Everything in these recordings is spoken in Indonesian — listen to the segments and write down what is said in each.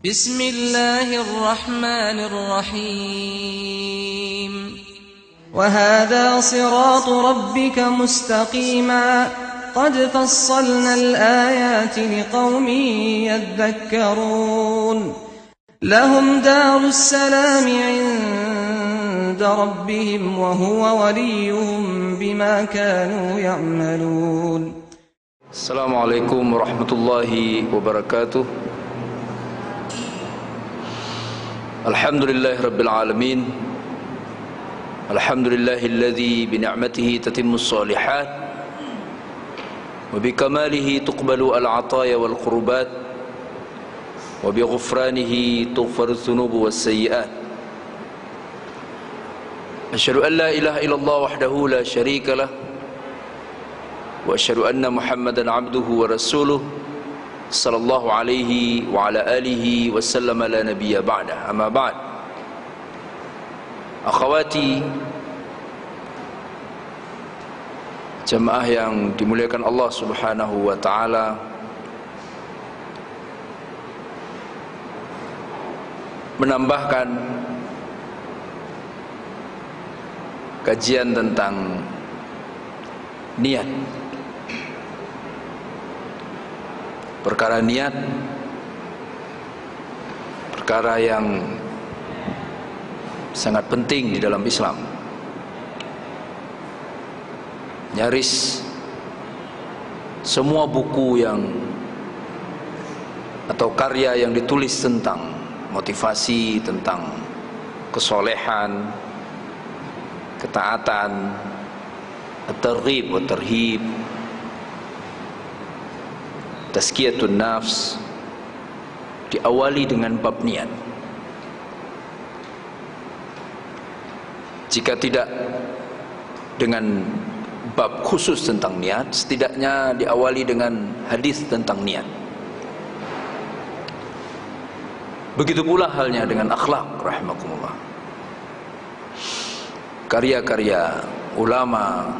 بسم الله الرحمن الرحيم وهذا صراط ربك مستقيما قد فصلنا الآيات لقوم يذكرون لهم دار السلام عند ربهم وهو وليهم بما كانوا يعملون. السلام عليكم ورحمة الله وبركاته. الحمد لله رب العالمين. الحمد لله الذي بنعمته تتم الصالحات وبكماله تقبل العطايا والقربات وبغفرانه تغفر الذنوب والسيئات. أشهد أن لا إله إلا الله وحده لا شريك له وأشهد أن محمدا عبده ورسوله صلى الله عليه وعلى آله وسلم لا نبي بعده. أما بعد، akhwati jamaah yang dimuliakan Allah Subhanahu wa taala, menambahkan kajian tentang niat. Perkara niat, perkara yang sangat penting di dalam Islam. Nyaris semua buku yang atau karya yang ditulis tentang motivasi, tentang kesolehan, ketaatan, at-targhib wa tarhib, tazkiyatun nafs, diawali dengan bab niat. Jika tidak dengan bab khusus tentang niat, setidaknya diawali dengan hadis tentang niat. Begitu pula halnya dengan akhlak, rahimakumullah. Karya-karya ulama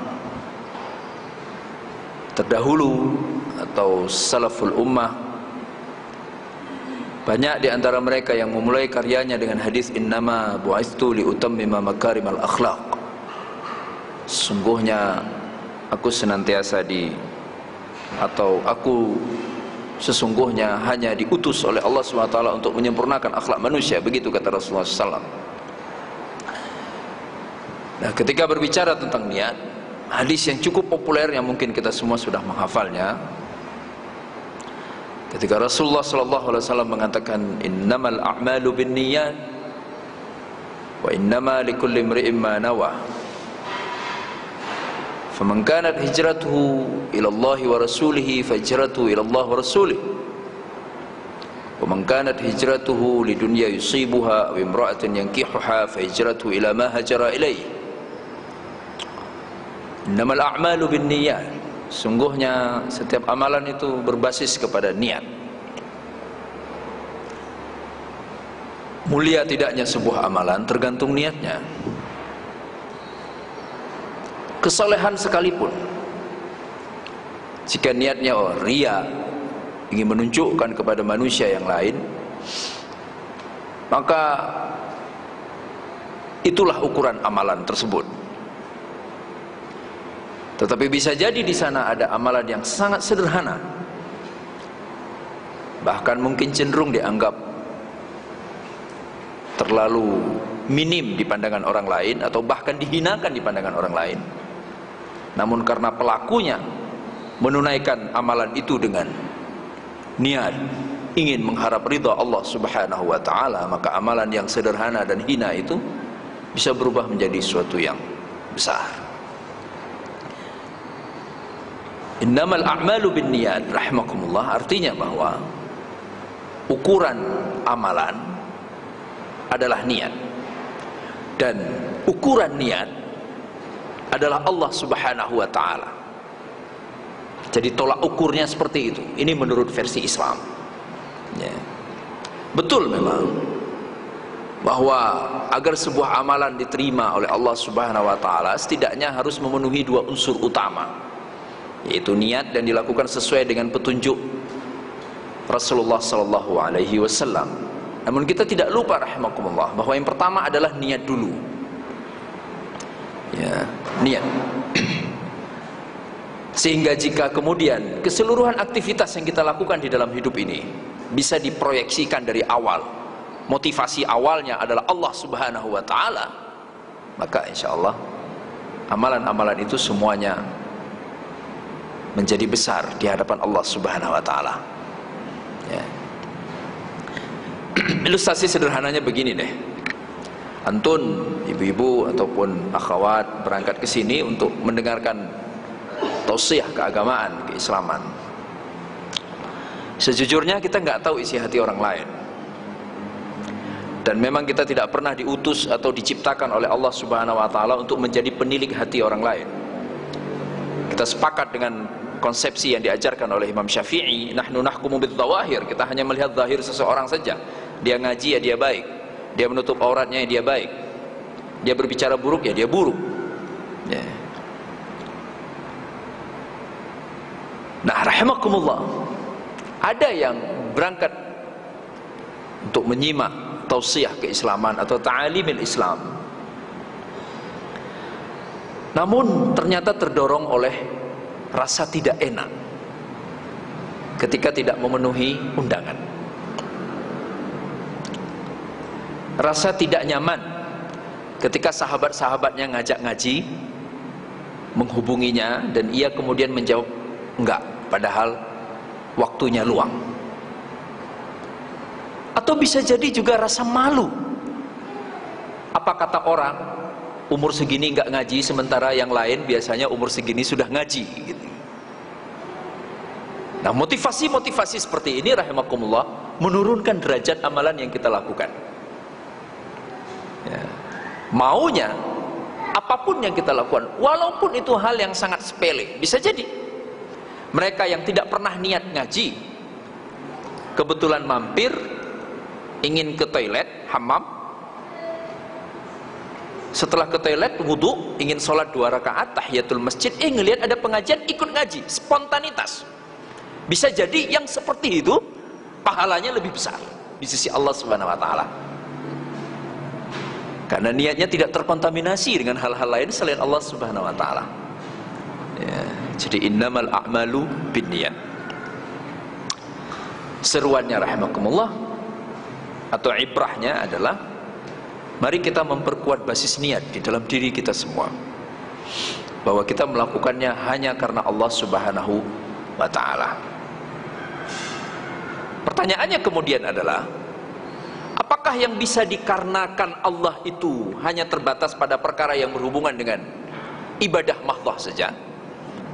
terdahulu atau salaful ummah, banyak di antara mereka yang memulai karyanya dengan hadis innama bu'itsu li utammima makarimal akhlaq. Sungguhnya aku sesungguhnya hanya diutus oleh Allah SWT untuk menyempurnakan akhlak manusia, begitu kata Rasulullah SAW. Nah, ketika berbicara tentang niat, hadis yang cukup populer yang mungkin kita semua sudah menghafalnya, ketika Rasulullah SAW mengatakan innamal a'malu binniyat wa innama likulli imri'in ma nawa faman kanat hijratuhu ila Allah wa rasulih fahijratuhu ila Allah wa rasulih wa man kanat hijratuhu lidunya yusibuha aw imra'atin yankihuha fahijratuhu ila ma hajara ilaihi. Innamal a'malu binniyat, sungguhnya setiap amalan itu berbasis kepada niat. Mulia tidaknya sebuah amalan tergantung niatnya. Kesolehan sekalipun, jika niatnya riya, ingin menunjukkan kepada manusia yang lain, maka itulah ukuran amalan tersebut. Tetapi bisa jadi di sana ada amalan yang sangat sederhana, bahkan mungkin cenderung dianggap terlalu minim di pandangan orang lain, atau bahkan dihinakan di pandangan orang lain. Namun karena pelakunya menunaikan amalan itu dengan niat ingin mengharap ridha Allah Subhanahu wa taala, maka amalan yang sederhana dan hina itu bisa berubah menjadi sesuatu yang besar. Innamal a'malu binniyat, rahimakumullah, artinya bahwa ukuran amalan adalah niat, dan ukuran niat adalah Allah Subhanahu wa taala. Jadi tolak ukurnya seperti itu. Ini menurut versi Islam, ya. Betul memang bahwa agar sebuah amalan diterima oleh Allah Subhanahu wa taala, setidaknya harus memenuhi dua unsur utama, yaitu niat dan dilakukan sesuai dengan petunjuk Rasulullah sallallahu alaihi wasallam. Namun kita tidak lupa rahimakumullah bahwa yang pertama adalah niat dulu. Ya, niat. Sehingga jika kemudian keseluruhan aktivitas yang kita lakukan di dalam hidup ini bisa diproyeksikan dari awal, motivasi awalnya adalah Allah Subhanahu wa taala, maka insyaallah amalan-amalan itu semuanya menjadi besar di hadapan Allah Subhanahu wa taala. Ya. Ilustrasi sederhananya begini deh. Antun, ibu-ibu ataupun akhwat berangkat ke sini untuk mendengarkan tausiah keagamaan, keislaman. Sejujurnya kita nggak tahu isi hati orang lain. Dan memang kita tidak pernah diutus atau diciptakan oleh Allah Subhanahu wa taala untuk menjadi penilik hati orang lain. Kita sepakat dengan konsepsi yang diajarkan oleh Imam Syafi'i, nahnu nahkumu bidzawahir, kita hanya melihat zahir seseorang saja. Dia ngaji ya dia baik, dia menutup auratnya ya dia baik, dia berbicara buruk ya dia buruk. Ya. Nah, rahimakumullah, ada yang berangkat untuk menyimak tausiah keislaman atau ta'alimil Islam, namun ternyata terdorong oleh rasa tidak enak ketika tidak memenuhi undangan, rasa tidak nyaman ketika sahabat-sahabatnya ngajak ngaji, menghubunginya, dan ia kemudian menjawab enggak, padahal waktunya luang. Atau bisa jadi juga rasa malu. Apa kata orang, umur segini enggak ngaji, sementara yang lain biasanya umur segini sudah ngaji gitu. Nah, motivasi-motivasi seperti ini rahimakumullah menurunkan derajat amalan yang kita lakukan. Ya. Maunya apapun yang kita lakukan, walaupun itu hal yang sangat sepele, bisa jadi mereka yang tidak pernah niat ngaji kebetulan mampir, ingin ke toilet, hammam, setelah ke toilet wudu, ingin sholat 2 rakaat tahiyatul masjid, ngelihat ada pengajian, ikut ngaji, spontanitas. Bisa jadi yang seperti itu pahalanya lebih besar di sisi Allah Subhanahu wa taala, karena niatnya tidak terkontaminasi dengan hal-hal lain selain Allah Subhanahu wa taala. Ya, jadi innamal a'malu binniyat. Seruannya rahimakumullah atau ibrahnya adalah mari kita memperkuat basis niat di dalam diri kita semua, bahwa kita melakukannya hanya karena Allah Subhanahu wa taala. Pertanyaannya kemudian adalah, apakah yang bisa dikarenakan Allah itu hanya terbatas pada perkara yang berhubungan dengan ibadah mahdhah saja,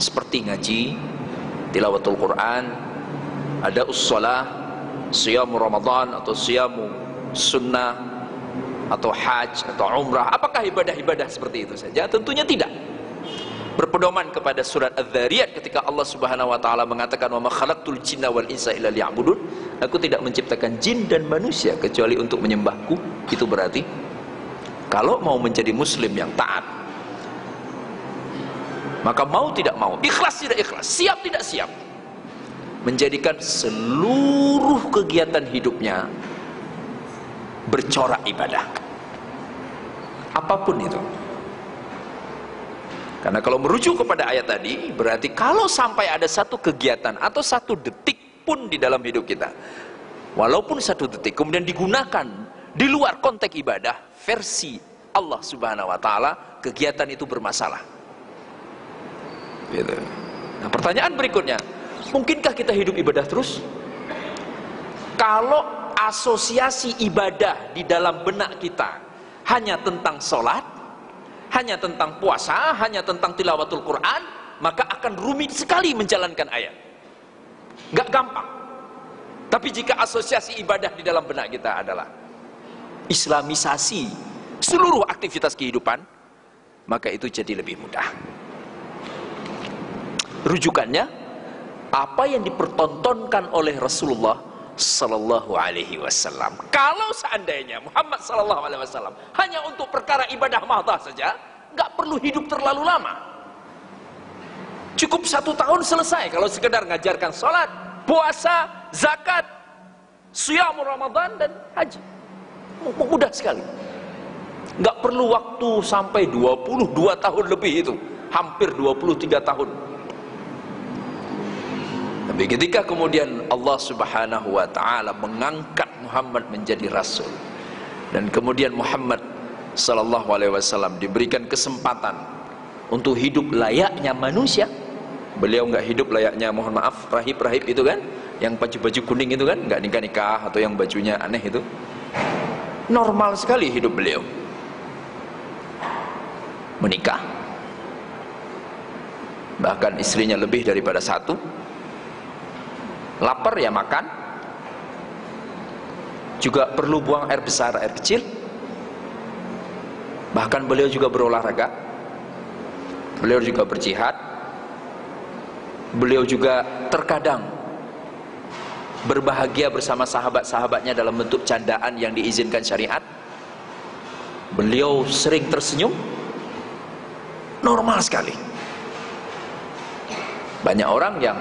seperti ngaji, tilawatul Quran, ada ussalah, siyamu Ramadan atau siyamu sunnah atau hajj atau umrah? Apakah ibadah-ibadah seperti itu saja? Tentunya tidak. Berpedoman kepada surat Az-Zariyat ketika Allah Subhanahu wa taala mengatakan, wa ma khalaqtul jinna wal insa illa liya'budun, aku tidak menciptakan jin dan manusia kecuali untuk menyembahku. Itu berarti kalau mau menjadi muslim yang taat, maka mau tidak mau, ikhlas tidak ikhlas, siap tidak siap, menjadikan seluruh kegiatan hidupnya bercorak ibadah, apapun itu. Karena kalau merujuk kepada ayat tadi, berarti kalau sampai ada satu kegiatan atau satu detik pun di dalam hidup kita, walaupun satu detik, kemudian digunakan di luar konteks ibadah versi Allah Subhanahu wa taala, kegiatan itu bermasalah. Gitu. Nah, pertanyaan berikutnya, mungkinkah kita hidup ibadah terus? Kalau asosiasi ibadah di dalam benak kita hanya tentang sholat, hanya tentang puasa, hanya tentang tilawatul Quran, maka akan rumit sekali menjalankan ayat. Gak gampang. Tapi jika asosiasi ibadah di dalam benak kita adalah islamisasi seluruh aktivitas kehidupan, maka itu jadi lebih mudah. Rujukannya, apa yang dipertontonkan oleh Rasulullah Sallallahu Alaihi Wasallam. Kalau seandainya Muhammad Sallallahu Alaihi Wasallam hanya untuk perkara ibadah mahdhah saja, nggak perlu hidup terlalu lama. Cukup 1 tahun selesai kalau sekedar ngajarkan sholat, puasa, zakat, Siyam Ramadan dan haji. Mudah sekali. Nggak perlu waktu sampai 22 tahun lebih itu. Hampir 23 tahun. Tapi ketika kemudian Allah Subhanahu wa ta'ala mengangkat Muhammad menjadi rasul, dan kemudian Muhammad sallallahu alaihi wasallam diberikan kesempatan untuk hidup layaknya manusia. Beliau nggak hidup layaknya, mohon maaf, rahib-rahib itu kan, yang baju-baju kuning itu kan, nggak nikah-nikah, atau yang bajunya aneh itu. Normal sekali hidup beliau. Menikah, bahkan istrinya lebih daripada satu. Lapar ya makan, juga perlu buang air besar, air kecil. Bahkan beliau juga berolahraga, beliau juga berjihad, beliau juga terkadang berbahagia bersama sahabat-sahabatnya dalam bentuk candaan yang diizinkan syariat. Beliau sering tersenyum, normal sekali. Banyak orang yang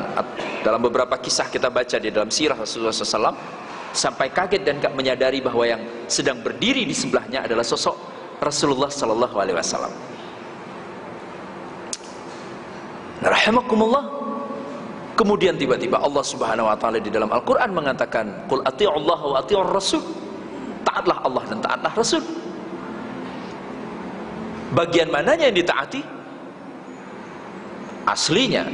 dalam beberapa kisah kita baca di dalam sirah Rasulullah SAW sampai kaget dan gak menyadari bahwa yang sedang berdiri di sebelahnya adalah sosok Rasulullah SAW. Rahimakumullah. Kemudian tiba-tiba Allah Subhanahu wa ta'ala di dalam Al-Quran mengatakan, Qul ati'ullah wa ati'ur rasul. Taatlah Allah dan taatlah Rasul. Bagian mananya yang ditaati? Aslinya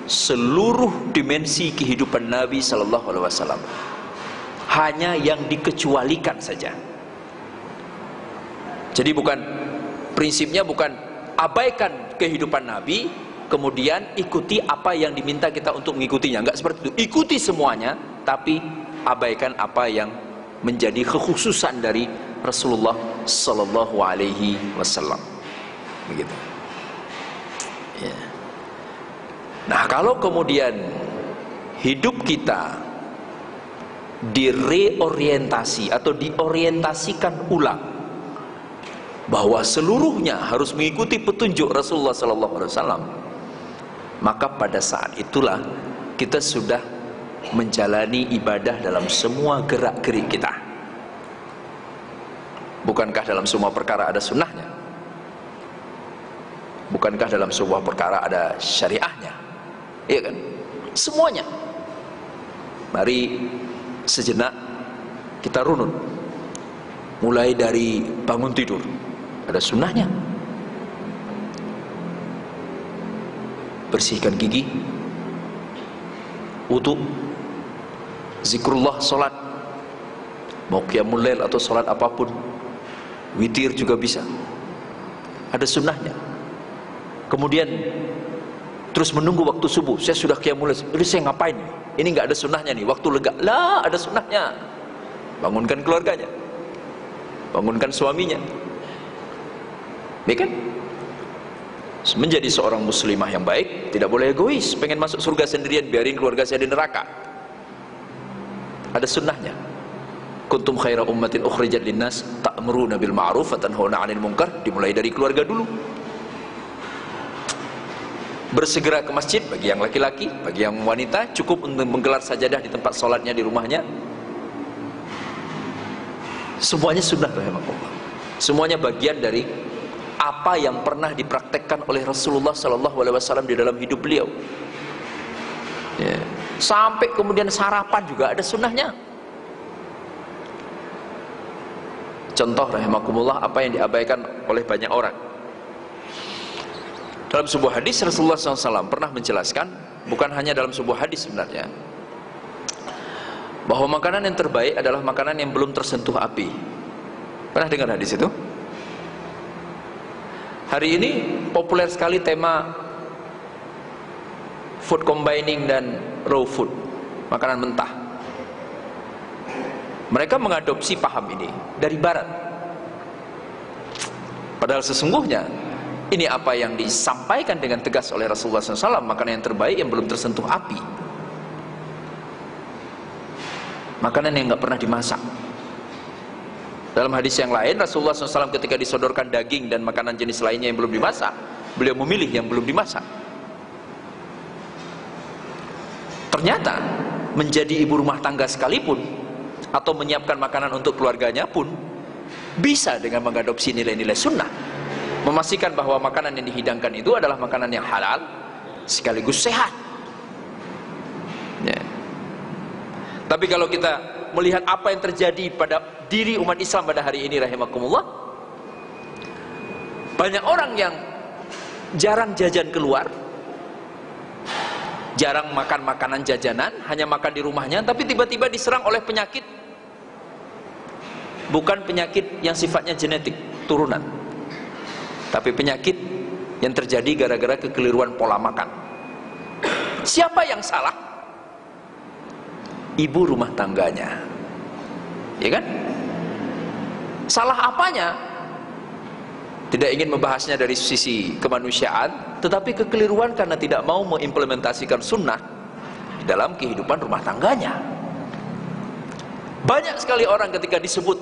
seluruh dimensi kehidupan Nabi sallallahu alaihi wasallam. Hanya yang dikecualikan saja. Jadi prinsipnya bukan abaikan kehidupan Nabi, kemudian ikuti apa yang diminta kita untuk mengikutinya. Enggak seperti itu. Ikuti semuanya, tapi abaikan apa yang menjadi kekhususan dari Rasulullah sallallahu alaihi wasallam. Begitu. Ya. Nah, kalau kemudian hidup kita direorientasi atau diorientasikan ulang bahwa seluruhnya harus mengikuti petunjuk Rasulullah SAW, maka pada saat itulah kita sudah menjalani ibadah dalam semua gerak-gerik kita. Bukankah dalam semua perkara ada sunnahnya? Bukankah dalam sebuah perkara ada syariahnya? Iya kan? Semuanya. Mari sejenak kita runut. Mulai dari bangun tidur, ada sunnahnya. Bersihkan gigi, wudu, zikrullah, salat, mau qiyamul lail atau salat apapun, witir juga bisa. Ada sunnahnya. Kemudian terus menunggu waktu subuh. Saya sudah qiyamul lail, jadi saya ngapain? Ini nggak ada sunnahnya nih, waktu lega. Lah, ada sunnahnya. Bangunkan keluarganya, bangunkan suaminya. Ya kan? Menjadi seorang muslimah yang baik tidak boleh egois, pengen masuk surga sendirian, biarin keluarga saya di neraka. Ada sunnahnya. Kuntum khaira ummatin ukhrijat linnas ta'muruna bil ma'ruf wa tanhauna 'anil munkar. Dimulai dari keluarga dulu. Bersegera ke masjid bagi yang laki-laki, bagi yang wanita cukup untuk menggelar sajadah di tempat sholatnya di rumahnya. Semuanya sunnah, rahimahullah. Semuanya bagian dari apa yang pernah dipraktekkan oleh Rasulullah SAW di dalam hidup beliau. Ya. Sampai kemudian sarapan juga ada sunnahnya. Contoh, rahimakumullah, apa yang diabaikan oleh banyak orang. Dalam sebuah hadis Rasulullah SAW pernah menjelaskan, bukan hanya dalam sebuah hadis sebenarnya, bahwa makanan yang terbaik adalah makanan yang belum tersentuh api. Pernah dengar hadis itu? Hari ini populer sekali tema food combining dan raw food, makanan mentah. Mereka mengadopsi paham ini dari barat. Padahal sesungguhnya ini apa yang disampaikan dengan tegas oleh Rasulullah SAW, makanan yang terbaik yang belum tersentuh api, makanan yang nggak pernah dimasak. Dalam hadis yang lain, Rasulullah SAW ketika disodorkan daging dan makanan jenis lainnya yang belum dimasak, beliau memilih yang belum dimasak. Ternyata menjadi ibu rumah tangga sekalipun atau menyiapkan makanan untuk keluarganya pun bisa dengan mengadopsi nilai-nilai sunnah, memastikan bahwa makanan yang dihidangkan itu adalah makanan yang halal sekaligus sehat. Ya. Tapi kalau kita melihat apa yang terjadi pada diri umat Islam pada hari ini rahimakumullah, banyak orang yang jarang jajan keluar, jarang makan makanan jajanan, hanya makan di rumahnya, tapi tiba-tiba diserang oleh penyakit. Bukan penyakit yang sifatnya genetik, turunan, tapi penyakit yang terjadi gara-gara kekeliruan pola makan. Siapa yang salah? Ibu rumah tangganya, ya kan? Salah apanya? Tidak ingin membahasnya dari sisi kemanusiaan, tetapi kekeliruan karena tidak mau mengimplementasikan sunnah di dalam kehidupan rumah tangganya. Banyak sekali orang ketika disebut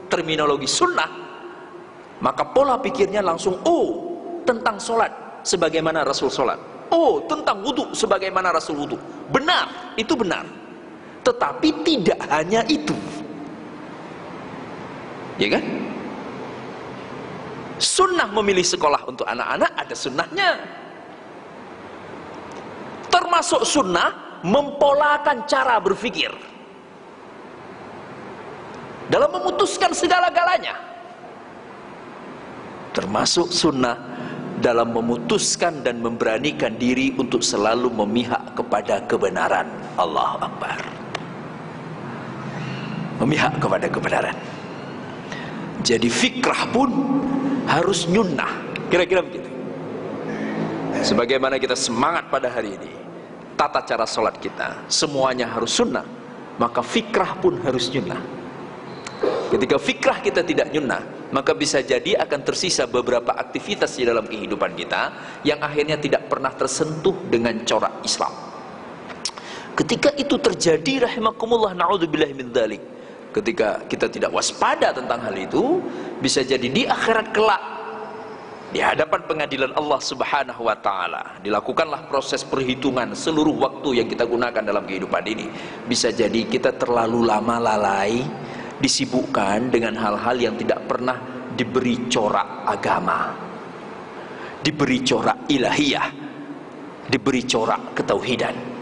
terminologi sunnah, maka pola pikirnya langsung, oh tentang sholat sebagaimana Rasul sholat, oh tentang wudhu sebagaimana Rasul wudhu. Benar, itu benar, tetapi tidak hanya itu, ya kan? Sunnah memilih sekolah untuk anak-anak ada sunnahnya, termasuk sunnah mempolakan cara berpikir dalam memutuskan segala-galanya, termasuk sunnah dalam memutuskan dan memberanikan diri untuk selalu memihak kepada kebenaran. Allahu Akbar. Memihak kepada kebenaran. Jadi fikrah pun harus nyunnah, kira-kira begitu. Sebagaimana kita semangat pada hari ini, tata cara sholat kita semuanya harus sunnah, maka fikrah pun harus nyunnah. Ketika fikrah kita tidak nyunnah, maka bisa jadi akan tersisa beberapa aktivitas di dalam kehidupan kita yang akhirnya tidak pernah tersentuh dengan corak Islam. Ketika itu terjadi rahimakumullah, na'udzubillahi min dzalik, ketika kita tidak waspada tentang hal itu, bisa jadi di akhirat kelak, di hadapan pengadilan Allah Subhanahu wa ta'ala, dilakukanlah proses perhitungan seluruh waktu yang kita gunakan dalam kehidupan ini. Bisa jadi kita terlalu lama lalai, disibukkan dengan hal-hal yang tidak pernah diberi corak agama, diberi corak ilahiyah, diberi corak ketauhidan.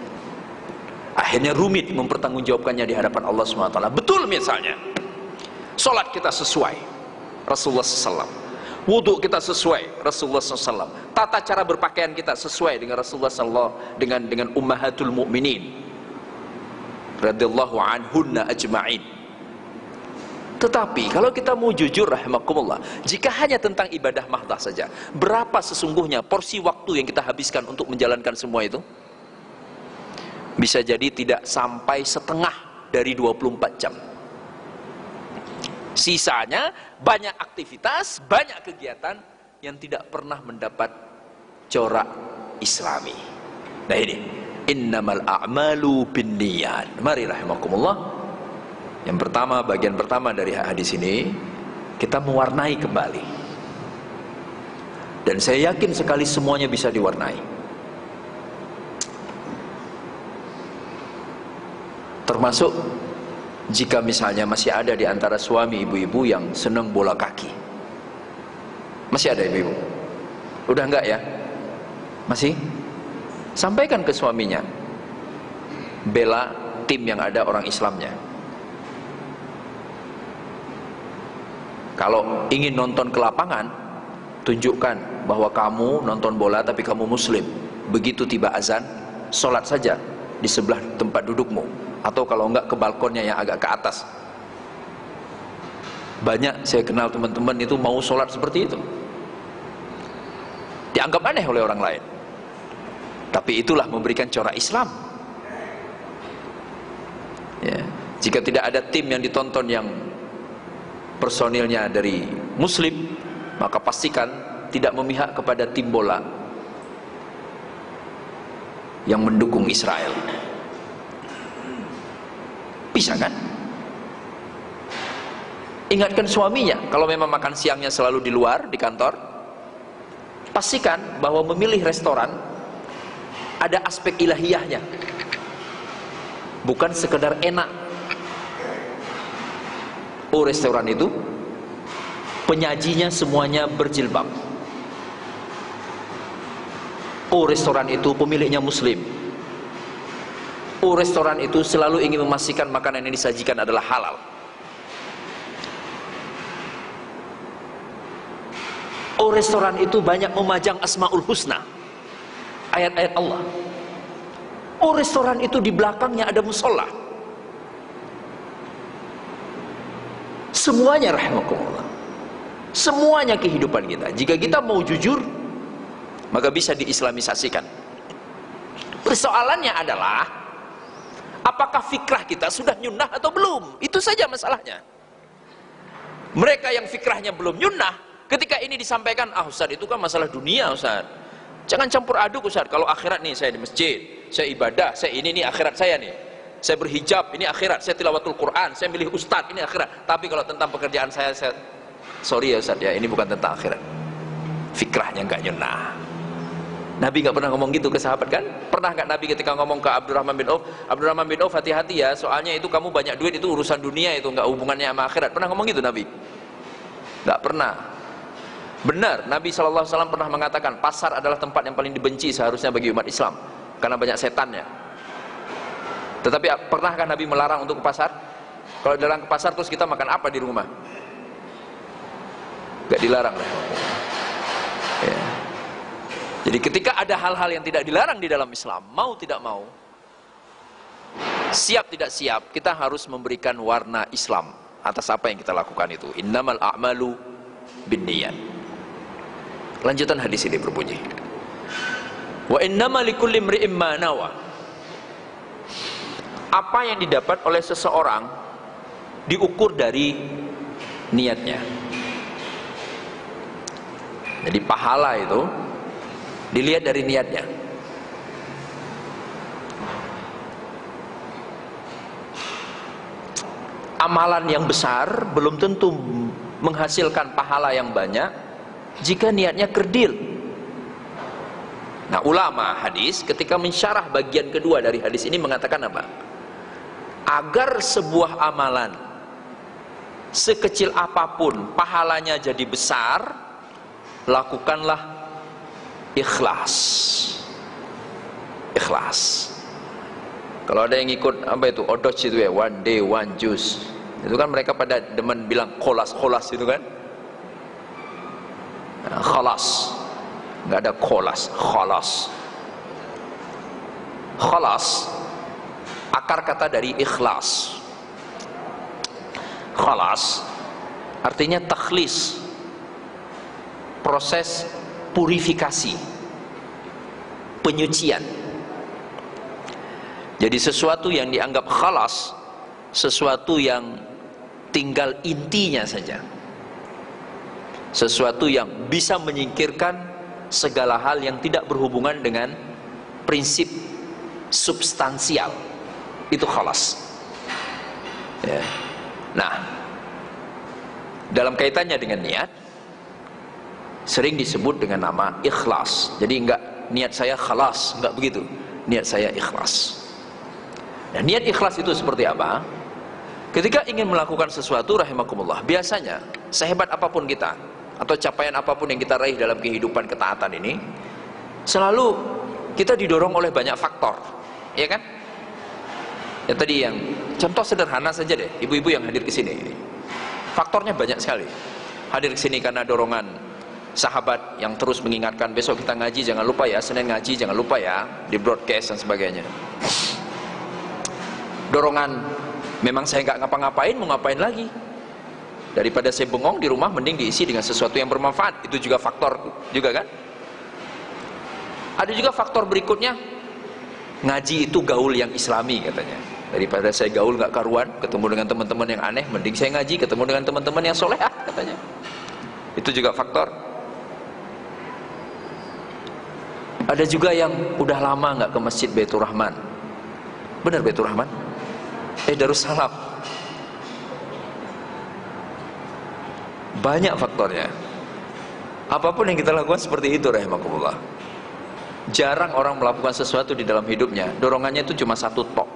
Akhirnya rumit mempertanggungjawabkannya di hadapan Allah SWT. Betul, misalnya sholat kita sesuai Rasulullah SAW, wudhu kita sesuai Rasulullah SAW, tata cara berpakaian kita sesuai dengan Rasulullah SAW, dengan ummahatul mu'minin radhiyallahu anhunna ajma'in. Tetapi kalau kita mau jujur rahimakumullah, jika hanya tentang ibadah mahdah saja, berapa sesungguhnya porsi waktu yang kita habiskan untuk menjalankan semua itu? Bisa jadi tidak sampai setengah dari 24 jam. Sisanya banyak aktivitas, banyak kegiatan yang tidak pernah mendapat corak Islami. Nah ini, innamal a'malu binniyat. Mari rahimakumullah, yang pertama, bagian pertama dari hadis ini, kita mewarnai kembali. Dan saya yakin sekali semuanya bisa diwarnai. Termasuk jika misalnya masih ada di antara suami ibu-ibu yang senang bola kaki. Masih ada ibu-ibu? Udah enggak ya? Masih? Sampaikan ke suaminya, bela tim yang ada orang Islamnya. Kalau ingin nonton ke lapangan, tunjukkan bahwa kamu nonton bola tapi kamu muslim. Begitu tiba azan, sholat saja di sebelah tempat dudukmu, atau kalau enggak ke balkonnya yang agak ke atas. Banyak saya kenal teman-teman itu mau sholat seperti itu, dianggap aneh oleh orang lain, tapi itulah memberikan corak Islam. Ya. Jika tidak ada tim yang ditonton yang personilnya dari muslim, maka pastikan tidak memihak kepada tim bola yang mendukung Israel. Bisa kan? Ingatkan suaminya, kalau memang makan siangnya selalu di luar, di kantor, pastikan bahwa memilih restoran ada aspek ilahiyahnya, bukan sekedar enak. Oh, restoran itu penyajinya semuanya berjilbab. Oh, restoran itu pemiliknya muslim. Oh, restoran itu selalu ingin memastikan makanan yang disajikan adalah halal. Oh, restoran itu banyak memajang Asmaul Husna, ayat-ayat Allah. Oh, restoran itu di belakangnya ada musola. Semuanya rahimakumullah, semuanya kehidupan kita. Jika kita mau jujur, maka bisa diislamisasikan. Persoalannya adalah apakah fikrah kita sudah nyunnah atau belum? Itu saja masalahnya. Mereka yang fikrahnya belum nyunnah, ketika ini disampaikan, ah Ustaz itu kan masalah dunia Ustaz, jangan campur aduk Ustaz. Kalau akhirat nih, saya di masjid, saya ibadah, saya ini akhirat saya nih, saya berhijab, ini akhirat, saya tilawatul Quran, saya milih Ustaz, ini akhirat. Tapi kalau tentang pekerjaan saya sorry ya Ustaz ya, ini bukan tentang akhirat. Fikrahnya nggak nyunnah. Nabi nggak pernah ngomong gitu ke sahabat kan? Pernah nggak Nabi ketika ngomong ke Abdurrahman bin Auf, Abdurrahman bin Auf hati-hati ya, soalnya itu kamu banyak duit, itu urusan dunia, itu nggak hubungannya sama akhirat. Pernah ngomong gitu Nabi? Nggak pernah. Benar, Nabi SAW pernah mengatakan pasar adalah tempat yang paling dibenci seharusnya bagi umat Islam karena banyak setannya. Tetapi pernahkah Nabi melarang untuk ke pasar? Kalau dilarang ke pasar terus kita makan apa di rumah? Nggak dilarang lah. Ya. Jadi ketika ada hal-hal yang tidak dilarang di dalam Islam, mau tidak mau, siap tidak siap, kita harus memberikan warna Islam atas apa yang kita lakukan itu. Innamal a'malu binniyat. Lanjutan hadis ini berbunyi, wa innama likulli imri'in ma nawa. Apa yang didapat oleh seseorang diukur dari niatnya. Jadi pahala itu dilihat dari niatnya. Amalan yang besar belum tentu menghasilkan pahala yang banyak jika niatnya kerdil. Nah, ulama hadis ketika mensyarah bagian kedua dari hadis ini mengatakan apa? Agar sebuah amalan sekecil apapun pahalanya jadi besar, lakukanlah ikhlas. Ikhlas. Kalau ada yang ikut apa itu odoj itu ya, one day one juice, itu kan mereka pada demen bilang kholas itu kan, nah, kholas, nggak ada kholas, kholas akar kata dari ikhlas. Kholas artinya takhlis, proses purifikasi, penyucian. Jadi sesuatu yang dianggap khalas, sesuatu yang tinggal intinya saja, sesuatu yang bisa menyingkirkan segala hal yang tidak berhubungan dengan prinsip substansial, itu khalas ya. Nah, dalam kaitannya dengan niat sering disebut dengan nama ikhlas. Jadi enggak niat saya khalas, enggak begitu, niat saya ikhlas. Dan niat ikhlas itu seperti apa? Ketika ingin melakukan sesuatu rahimakumullah, biasanya sehebat apapun kita atau capaian apapun yang kita raih dalam kehidupan ketaatan ini, selalu kita didorong oleh banyak faktor, ya kan? Ya tadi yang contoh sederhana saja deh, ibu-ibu yang hadir ke sini, faktornya banyak sekali. Hadir ke sini karena dorongan sahabat yang terus mengingatkan, besok kita ngaji jangan lupa ya, Senin ngaji jangan lupa ya, di broadcast dan sebagainya. Dorongan, memang saya nggak ngapa-ngapain, mau ngapain lagi? Daripada saya bengong di rumah, mending diisi dengan sesuatu yang bermanfaat. Itu juga faktor juga kan? Ada juga faktor berikutnya, ngaji itu gaul yang islami katanya. Daripada saya gaul nggak karuan, ketemu dengan teman-teman yang aneh, mending saya ngaji, ketemu dengan teman-teman yang solehah katanya. Itu juga faktor. Ada juga yang udah lama nggak ke masjid Baitur Rahman. Benar Baitur Rahman? Darussalam. Banyak faktornya. Apapun yang kita lakukan seperti itu rahimakumullah. Jarang orang melakukan sesuatu di dalam hidupnya, dorongannya itu cuma satu tok.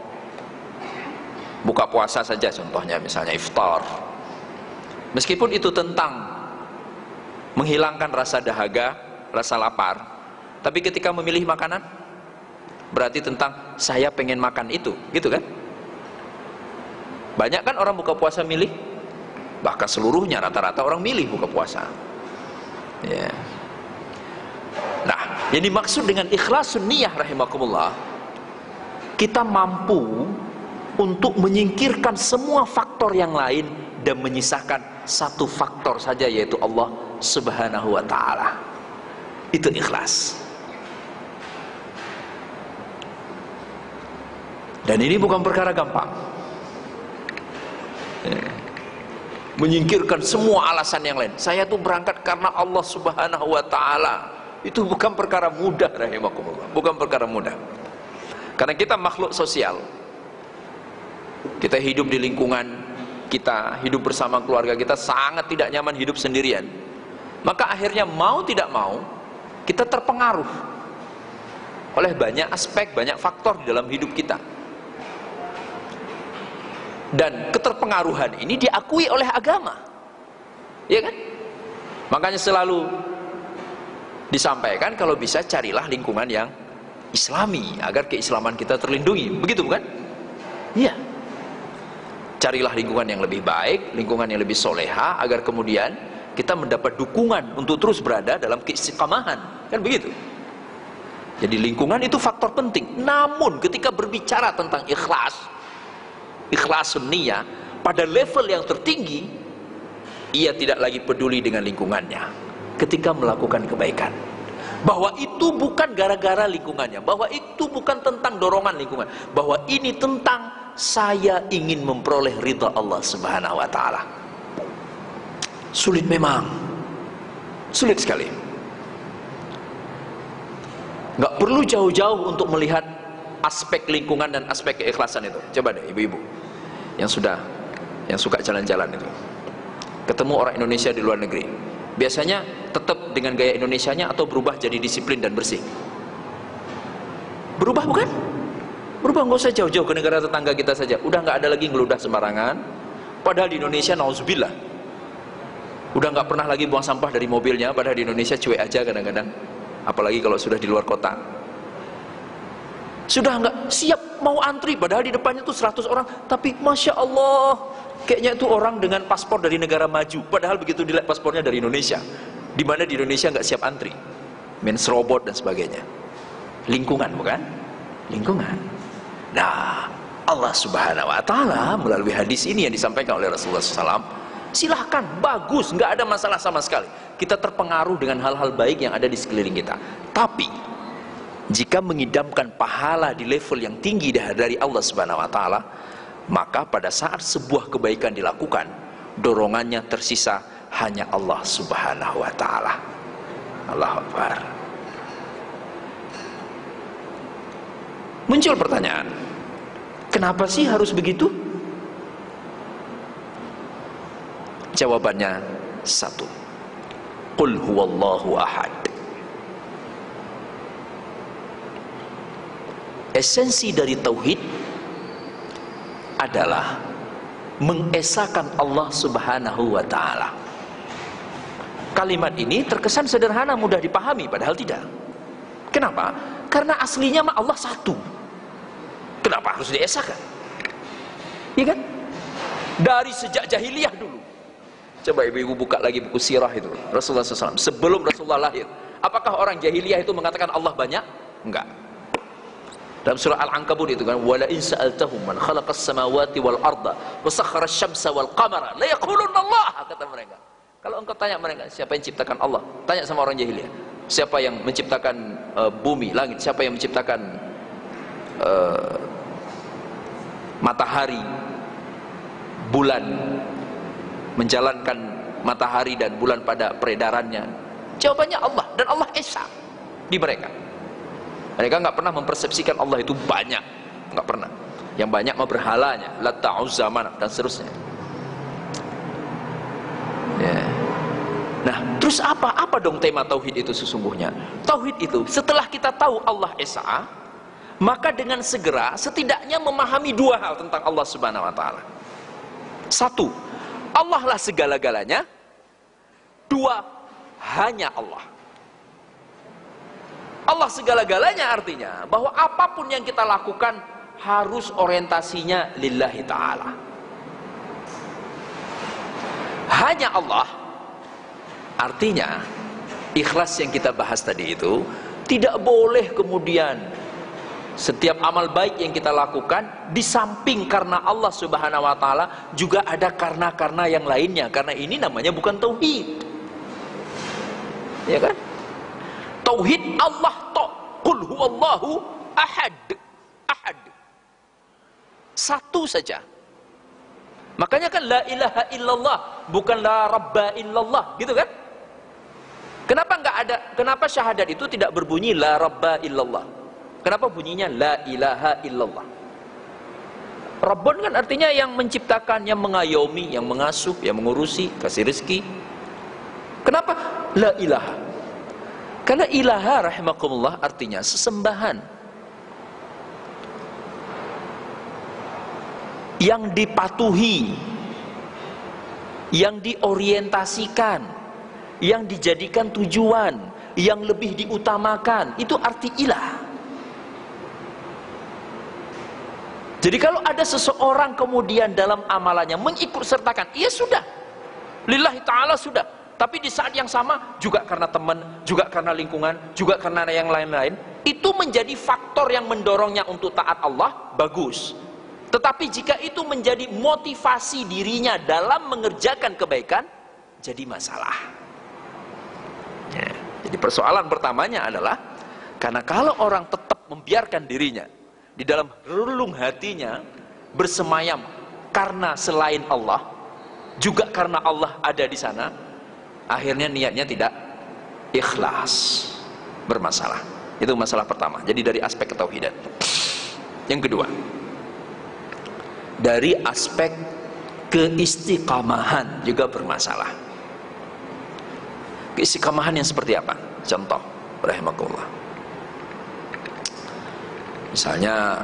Buka puasa saja contohnya, misalnya iftar, Meskipun itu tentang menghilangkan rasa dahaga, rasa lapar, tapi ketika memilih makanan berarti tentang saya pengen makan itu, gitu kan? Banyak kan orang buka puasa milih, bahkan seluruhnya rata-rata orang milih buka puasa. Ya. Nah, yang dimaksud dengan ikhlasun niyah rahimakumullah, kita mampu untuk menyingkirkan semua faktor yang lain dan menyisakan satu faktor saja, yaitu Allah Subhanahu wa ta'ala. Itu ikhlas. Dan ini bukan perkara gampang. Menyingkirkan semua alasan yang lain. Saya tuh berangkat karena Allah Subhanahu wa ta'ala. Itu bukan perkara mudah rahimakumullah. Bukan perkara mudah. Karena kita makhluk sosial. Kita hidup di lingkungan, kita hidup bersama keluarga kita, sangat tidak nyaman hidup sendirian. Maka akhirnya mau tidak mau kita terpengaruh oleh banyak aspek, banyak faktor di dalam hidup kita. Dan keterpengaruhan ini diakui oleh agama, ya kan? Makanya selalu disampaikan kalau bisa carilah lingkungan yang islami agar keislaman kita terlindungi, begitu bukan? Iya. Carilah lingkungan yang lebih baik, lingkungan yang lebih soleha, agar kemudian kita mendapat dukungan untuk terus berada dalam keistiqamahan, kan begitu? Jadi lingkungan itu faktor penting. Namun ketika berbicara tentang ikhlas, ikhlasun niyah pada level yang tertinggi, ia tidak lagi peduli dengan lingkungannya ketika melakukan kebaikan, bahwa itu bukan gara-gara lingkungannya, bahwa itu bukan tentang dorongan lingkungan, bahwa ini tentang saya ingin memperoleh ridha Allah Subhanahu wa ta'ala. Sulit memang, sulit sekali. Nggak perlu jauh-jauh untuk melihat aspek lingkungan dan aspek keikhlasan itu. Coba deh ibu-ibu yang suka jalan-jalan itu, ketemu orang Indonesia di luar negeri, biasanya tetap dengan gaya Indonesianya atau berubah jadi disiplin dan bersih? Berubah bukan? Berubah. Nggak usah jauh-jauh ke negara tetangga kita saja, udah nggak ada lagi ngeludah sembarangan. Padahal di Indonesia nauzubillah udah nggak pernah lagi buang sampah dari mobilnya, padahal di Indonesia cuek aja kadang-kadang, apalagi kalau sudah di luar kota. Sudah nggak siap mau antri, padahal di depannya tuh 100 orang, tapi Masya Allah kayaknya itu orang dengan paspor dari negara maju, padahal begitu dilihat paspornya dari Indonesia. Dimana di Indonesia nggak siap antri, mens robot dan sebagainya. Lingkungan bukan? Lingkungan. Nah, Allah Subhanahu wa ta'ala melalui hadis ini yang disampaikan oleh Rasulullah SAW, silahkan, bagus, nggak ada masalah sama sekali kita terpengaruh dengan hal-hal baik yang ada di sekeliling kita. Tapi jika mengidamkan pahala di level yang tinggi dari Allah Subhanahu wa ta'ala, maka pada saat sebuah kebaikan dilakukan, dorongannya tersisa hanya Allah Subhanahu wa ta'ala. Allahu Akbar. Muncul pertanyaan, kenapa sih harus begitu? Jawabannya satu, qul huwallahu ahad. Esensi dari tauhid adalah mengesahkan Allah Subhanahu wa ta'ala. Kalimat ini terkesan sederhana, mudah dipahami, padahal tidak. Kenapa? Karena aslinya mah Allah satu. Kenapa harus diesahkan? Iya kan? Dari sejak jahiliyah dulu. Coba ibu-ibu buka lagi buku sirah itu, Rasulullah SAW sebelum Rasulullah lahir. Apakah orang jahiliyah itu mengatakan Allah banyak? Enggak. Dalam surah Al-Ankabut itu kan, wala in sa'altahum man khalaqas samawati wal arda wa sakhkhara asy-syamsa wal qamara la yaqulunna Allah, kata mereka. Kalau engkau tanya mereka, siapa yang menciptakan Allah? Tanya sama orang jahiliyah. Siapa yang menciptakan bumi, langit? Siapa yang menciptakan matahari, bulan, menjalankan matahari dan bulan pada peredarannya? Jawabannya Allah, dan Allah esa di mereka. Mereka nggak pernah mempersepsikan Allah itu banyak, nggak pernah. Yang banyak mah berhalanya, Lata, Uzza, Manat dan seterusnya. Ya. Nah, terus apa dong tema tauhid itu sesungguhnya? Tauhid itu setelah kita tahu Allah esa, maka dengan segera setidaknya memahami dua hal tentang Allah Subhanahu wa ta'ala. Satu, Allah lah segala-galanya. Dua, hanya Allah. Allah segala-galanya artinya bahwa apapun yang kita lakukan harus orientasinya lillahi ta'ala. Hanya Allah artinya ikhlas yang kita bahas tadi itu tidak boleh kemudian setiap amal baik yang kita lakukan di samping karena Allah Subhanahu wa taala juga ada karena yang lainnya, karena ini namanya bukan tauhid. Ya kan? Tauhid Allah qul huwallahu ahad. Ahad. Satu saja. Makanya kan la ilaha illallah, bukan la rabba illallah, gitu kan? Kenapa enggak ada? Kenapa syahadat itu tidak berbunyi la rabba illallah? Kenapa bunyinya la ilaha illallah? Rabbun kan artinya yang menciptakan, yang mengayomi, yang mengasuh, yang mengurusi, kasih rezeki. Kenapa la ilaha? Karena ilaha rahimakumullah artinya sesembahan yang dipatuhi, yang diorientasikan, yang dijadikan tujuan, yang lebih diutamakan. Itu arti ilah. Jadi kalau ada seseorang kemudian dalam amalannya mengikut sertakan, ya sudah, lillahi ta'ala sudah. Tapi di saat yang sama juga karena teman, juga karena lingkungan, juga karena yang lain-lain, itu menjadi faktor yang mendorongnya untuk taat Allah, bagus. Tetapi jika itu menjadi motivasi dirinya dalam mengerjakan kebaikan, jadi masalah. Ya, jadi persoalan pertamanya adalah karena kalau orang tetap membiarkan dirinya di dalam relung hatinya bersemayam karena selain Allah, juga karena Allah ada di sana, akhirnya niatnya tidak ikhlas, bermasalah. Itu masalah pertama. Jadi dari aspek ketauhidan. Yang kedua, dari aspek keistiqamahan juga bermasalah. Keistiqamahan yang seperti apa? Contoh, rahimakumullah. Misalnya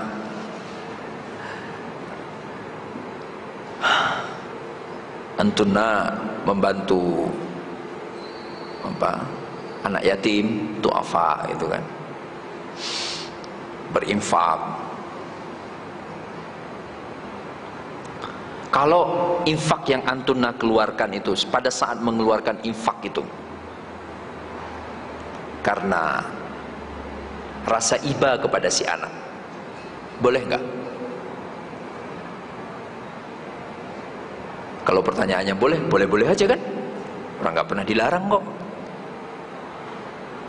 antuna membantu anak yatim, duafa gitu kan, berinfak. Kalau infak yang antuna keluarkan itu, pada saat mengeluarkan infak itu karena rasa iba kepada si anak, boleh nggak? Kalau pertanyaannya boleh, boleh-boleh aja kan? Orang nggak pernah dilarang kok.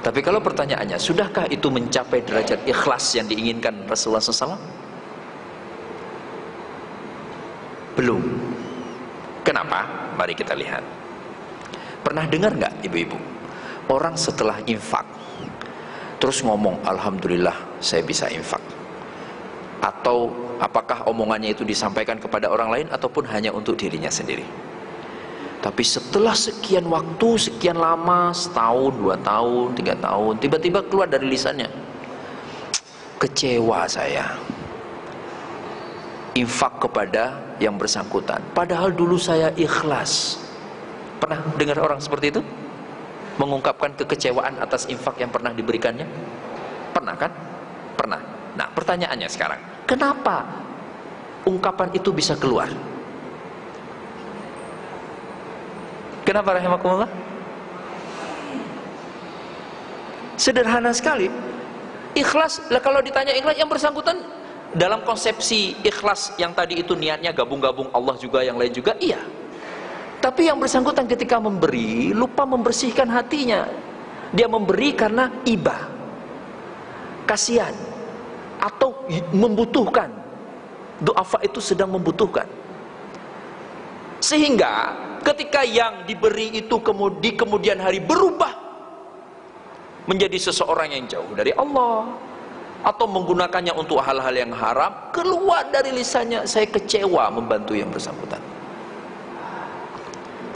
Tapi kalau pertanyaannya, sudahkah itu mencapai derajat ikhlas yang diinginkan Rasulullah SAW? Belum. Kenapa? Mari kita lihat. Pernah dengar nggak ibu-ibu? Orang setelah infak terus ngomong, alhamdulillah saya bisa infak. Atau apakah omongannya itu disampaikan kepada orang lain ataupun hanya untuk dirinya sendiri? Tapi setelah sekian waktu, sekian lama, setahun, 2 tahun, 3 tahun, tiba-tiba keluar dari lisannya, kecewa saya infak kepada yang bersangkutan, padahal dulu saya ikhlas. Pernah dengar orang seperti itu? Mengungkapkan kekecewaan atas infak yang pernah diberikannya? Pernah kan? Pernah. Nah, pertanyaannya sekarang, kenapa ungkapan itu bisa keluar? Kenapa rahimakumullah? Sederhana sekali. Ikhlas, lah kalau ditanya ikhlas, yang bersangkutan dalam konsepsi ikhlas yang tadi itu niatnya gabung-gabung Allah juga, yang lain juga, iya. Tapi yang bersangkutan ketika memberi lupa membersihkan hatinya. Dia memberi karena iba, kasihan, atau membutuhkan. Du'afa itu sedang membutuhkan. Sehingga ketika yang diberi itu di kemudian hari berubah menjadi seseorang yang jauh dari Allah, atau menggunakannya untuk hal-hal yang haram, keluar dari lisannya, saya kecewa membantu yang bersangkutan.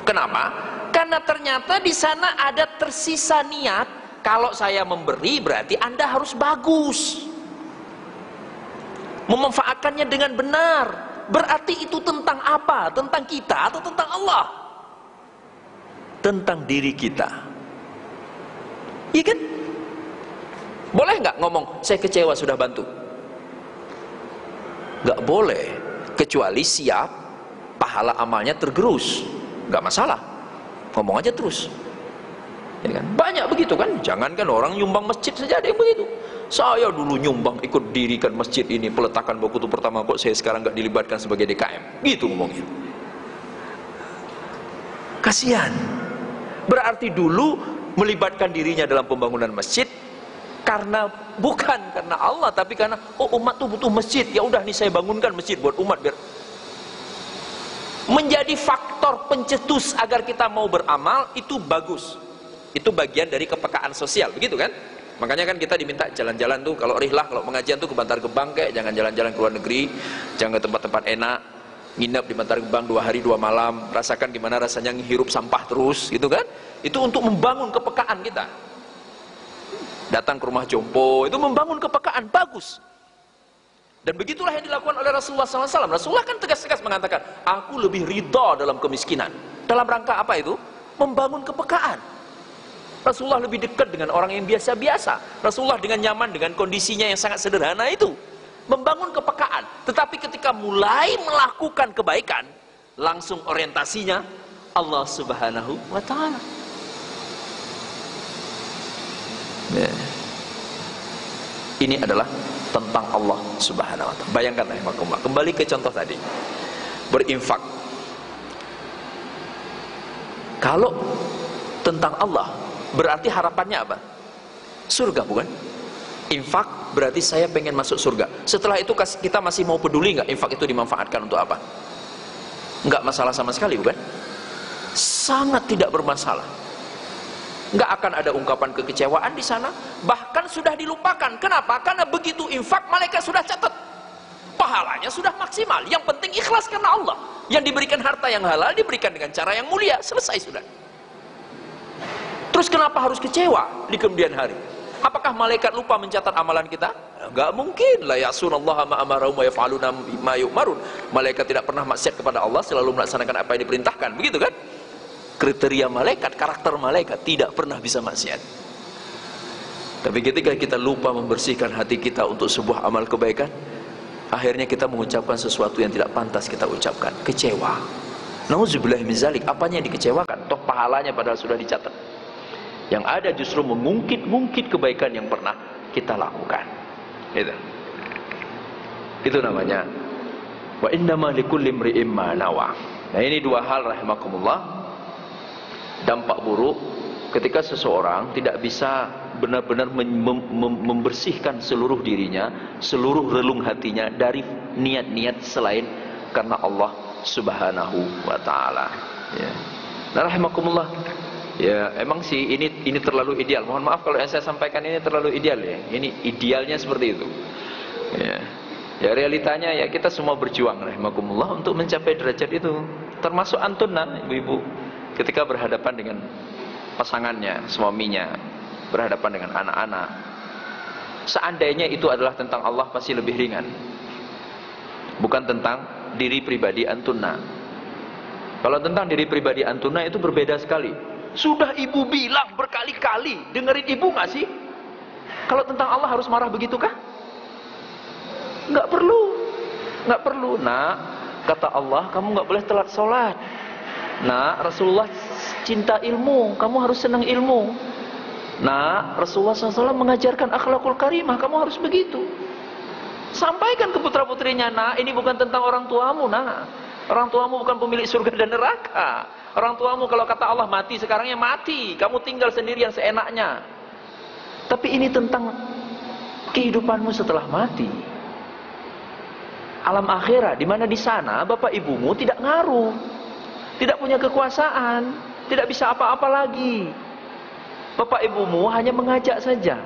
Kenapa? Karena ternyata di sana ada tersisa niat, kalau saya memberi berarti Anda harus bagus, memanfaatkannya dengan benar, Berarti itu tentang apa? Tentang kita atau tentang Allah? Tentang diri kita. Iya kan? Boleh nggak ngomong, saya kecewa sudah bantu? Nggak boleh, kecuali siap pahala amalnya tergerus. Nggak masalah, ngomong aja terus. Ya kan? Banyak begitu kan? Jangankan orang nyumbang masjid saja ada yang begitu. Saya dulu nyumbang ikut dirikan masjid ini, peletakan baku itu pertama, kok saya sekarang nggak dilibatkan sebagai DKM. Gitu ngomongnya. Kasihan. Berarti dulu melibatkan dirinya dalam pembangunan masjid bukan karena Allah, tapi karena umat tuh butuh masjid. Ya udah nih saya bangunkan masjid buat umat biar menjadi faktor pencetus agar kita mau beramal. Itu bagus. Itu bagian dari kepekaan sosial, begitu kan? Makanya kan kita diminta jalan-jalan tuh, kalau rihlah, kalau pengajian tuh ke Bantar Gebang, kayak jangan jalan-jalan ke luar negeri, jangan ke tempat-tempat enak, nginep di Bantar Gebang 2 hari 2 malam, rasakan gimana rasanya ngehirup sampah terus, gitu kan? Itu untuk membangun kepekaan kita. Datang ke rumah jompo, itu membangun kepekaan, bagus. Dan begitulah yang dilakukan oleh Rasulullah SAW. Rasulullah kan tegas-tegas mengatakan, aku lebih ridha dalam kemiskinan. Dalam rangka apa itu? Membangun kepekaan. Rasulullah lebih dekat dengan orang yang biasa-biasa. Rasulullah dengan nyaman dengan kondisinya yang sangat sederhana itu. Membangun kepekaan. Tetapi ketika mulai melakukan kebaikan, langsung orientasinya Allah Subhanahu wa Ta'ala. Ini adalah tentang Allah Subhanahu wa Ta'ala. Bayangkan rahimahkumullah. Kembali ke contoh tadi, berinfak. Kalau tentang Allah, berarti harapannya apa? Surga, bukan? Infak berarti saya pengen masuk surga. Setelah itu kita masih mau peduli nggak infak itu dimanfaatkan untuk apa? Nggak masalah sama sekali, bukan? Sangat tidak bermasalah. Nggak akan ada ungkapan kekecewaan di sana, bahkan sudah dilupakan. Kenapa? Karena begitu infak, malaikat sudah catat, pahalanya sudah maksimal. Yang penting ikhlas karena Allah. Yang diberikan harta yang halal diberikan dengan cara yang mulia, selesai sudah. Terus kenapa harus kecewa di kemudian hari? Apakah malaikat lupa mencatat amalan kita? Nggak mungkin. La ya'sunallaha ma amarahum wa yaf'aluna ma yu'marun. Malaikat tidak pernah maksiat kepada Allah, selalu melaksanakan apa yang diperintahkan, begitu kan? Kriteria malaikat, karakter malaikat, tidak pernah bisa maksiat. Tapi ketika kita lupa membersihkan hati kita untuk sebuah amal kebaikan, akhirnya kita mengucapkan sesuatu yang tidak pantas kita ucapkan, kecewa. Nauzubillah min zalik. Apanya yang dikecewakan? Toh pahalanya padahal sudah dicatat. Yang ada justru mengungkit-ungkit kebaikan yang pernah kita lakukan. Itu namanya wa innama likulli imri'in ma nawa. Nah, ini dua hal rahimakumullah. Dampak buruk ketika seseorang tidak bisa benar-benar membersihkan seluruh dirinya, seluruh relung hatinya dari niat-niat selain karena Allah Subhanahu wa Ta'ala. Ya. Nah, rahimakumullah. Ya, emang sih ini terlalu ideal. Mohon maaf kalau yang saya sampaikan ini terlalu ideal ya. Ini idealnya seperti itu. Ya, realitanya ya kita semua berjuang rahimakumullah untuk mencapai derajat itu. Termasuk antunna, ibu-ibu, ketika berhadapan dengan pasangannya, suaminya, berhadapan dengan anak-anak. Seandainya itu adalah tentang Allah, pasti lebih ringan. Bukan tentang diri pribadi antunna. Kalau tentang diri pribadi antunna itu berbeda sekali. Sudah ibu bilang berkali-kali, dengerin ibu nggak sih? Kalau tentang Allah harus marah begitukah? Nggak perlu, nggak perlu. Nah, kata Allah, kamu nggak boleh telat sholat. Nah, Rasulullah cinta ilmu, kamu harus senang ilmu. Nah, Rasulullah SAW mengajarkan akhlakul karimah, kamu harus begitu. Sampaikan ke putra-putrinya, nah ini bukan tentang orang tuamu, nah orang tuamu bukan pemilik surga dan neraka. Orang tuamu kalau kata Allah mati, sekarang ya mati, kamu tinggal sendirian seenaknya. Tapi ini tentang kehidupanmu setelah mati. Alam akhirat, di mana di sana bapak ibumu tidak ngaruh, tidak punya kekuasaan, tidak bisa apa-apa lagi. Bapak ibumu hanya mengajak saja.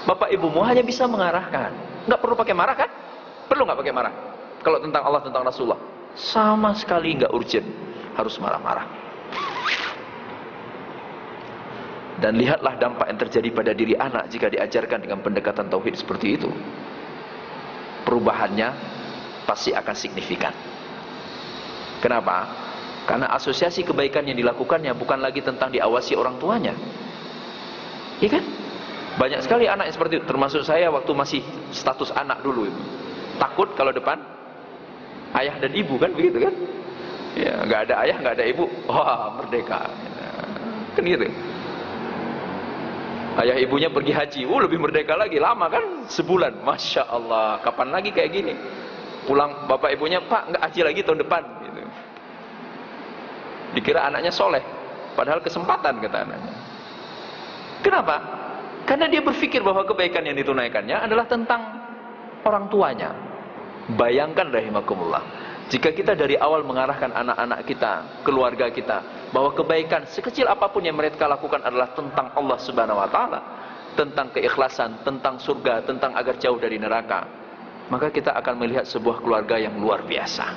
Bapak ibumu hanya bisa mengarahkan. Nggak perlu pakai marah kan? Perlu nggak pakai marah? Kalau tentang Allah, tentang Rasulullah, sama sekali nggak urgent harus marah-marah. Dan lihatlah dampak yang terjadi pada diri anak jika diajarkan dengan pendekatan tauhid seperti itu. Perubahannya pasti akan signifikan. Kenapa? Karena asosiasi kebaikan yang dilakukannya bukan lagi tentang diawasi orang tuanya. Iya kan? Banyak sekali anak yang seperti itu, termasuk saya waktu masih status anak dulu itu. Takut kalau depan ayah dan ibu, kan begitu kan? Ya, nggak ada ayah, nggak ada ibu, wah merdeka. Kan gitu. Ayah ibunya pergi haji, lebih merdeka lagi, lama kan? Sebulan, Masya Allah. Kapan lagi kayak gini? Pulang bapak ibunya, Pak nggak haji lagi tahun depan. Gitu. Dikira anaknya soleh, padahal kesempatan kata anaknya. Kenapa? Karena dia berpikir bahwa kebaikan yang ditunaikannya adalah tentang orang tuanya. Bayangkan rahimakumullah, jika kita dari awal mengarahkan anak-anak kita, keluarga kita, bahwa kebaikan sekecil apapun yang mereka lakukan adalah tentang Allah Subhanahu wa taala, tentang keikhlasan, tentang surga, tentang agar jauh dari neraka, maka kita akan melihat sebuah keluarga yang luar biasa.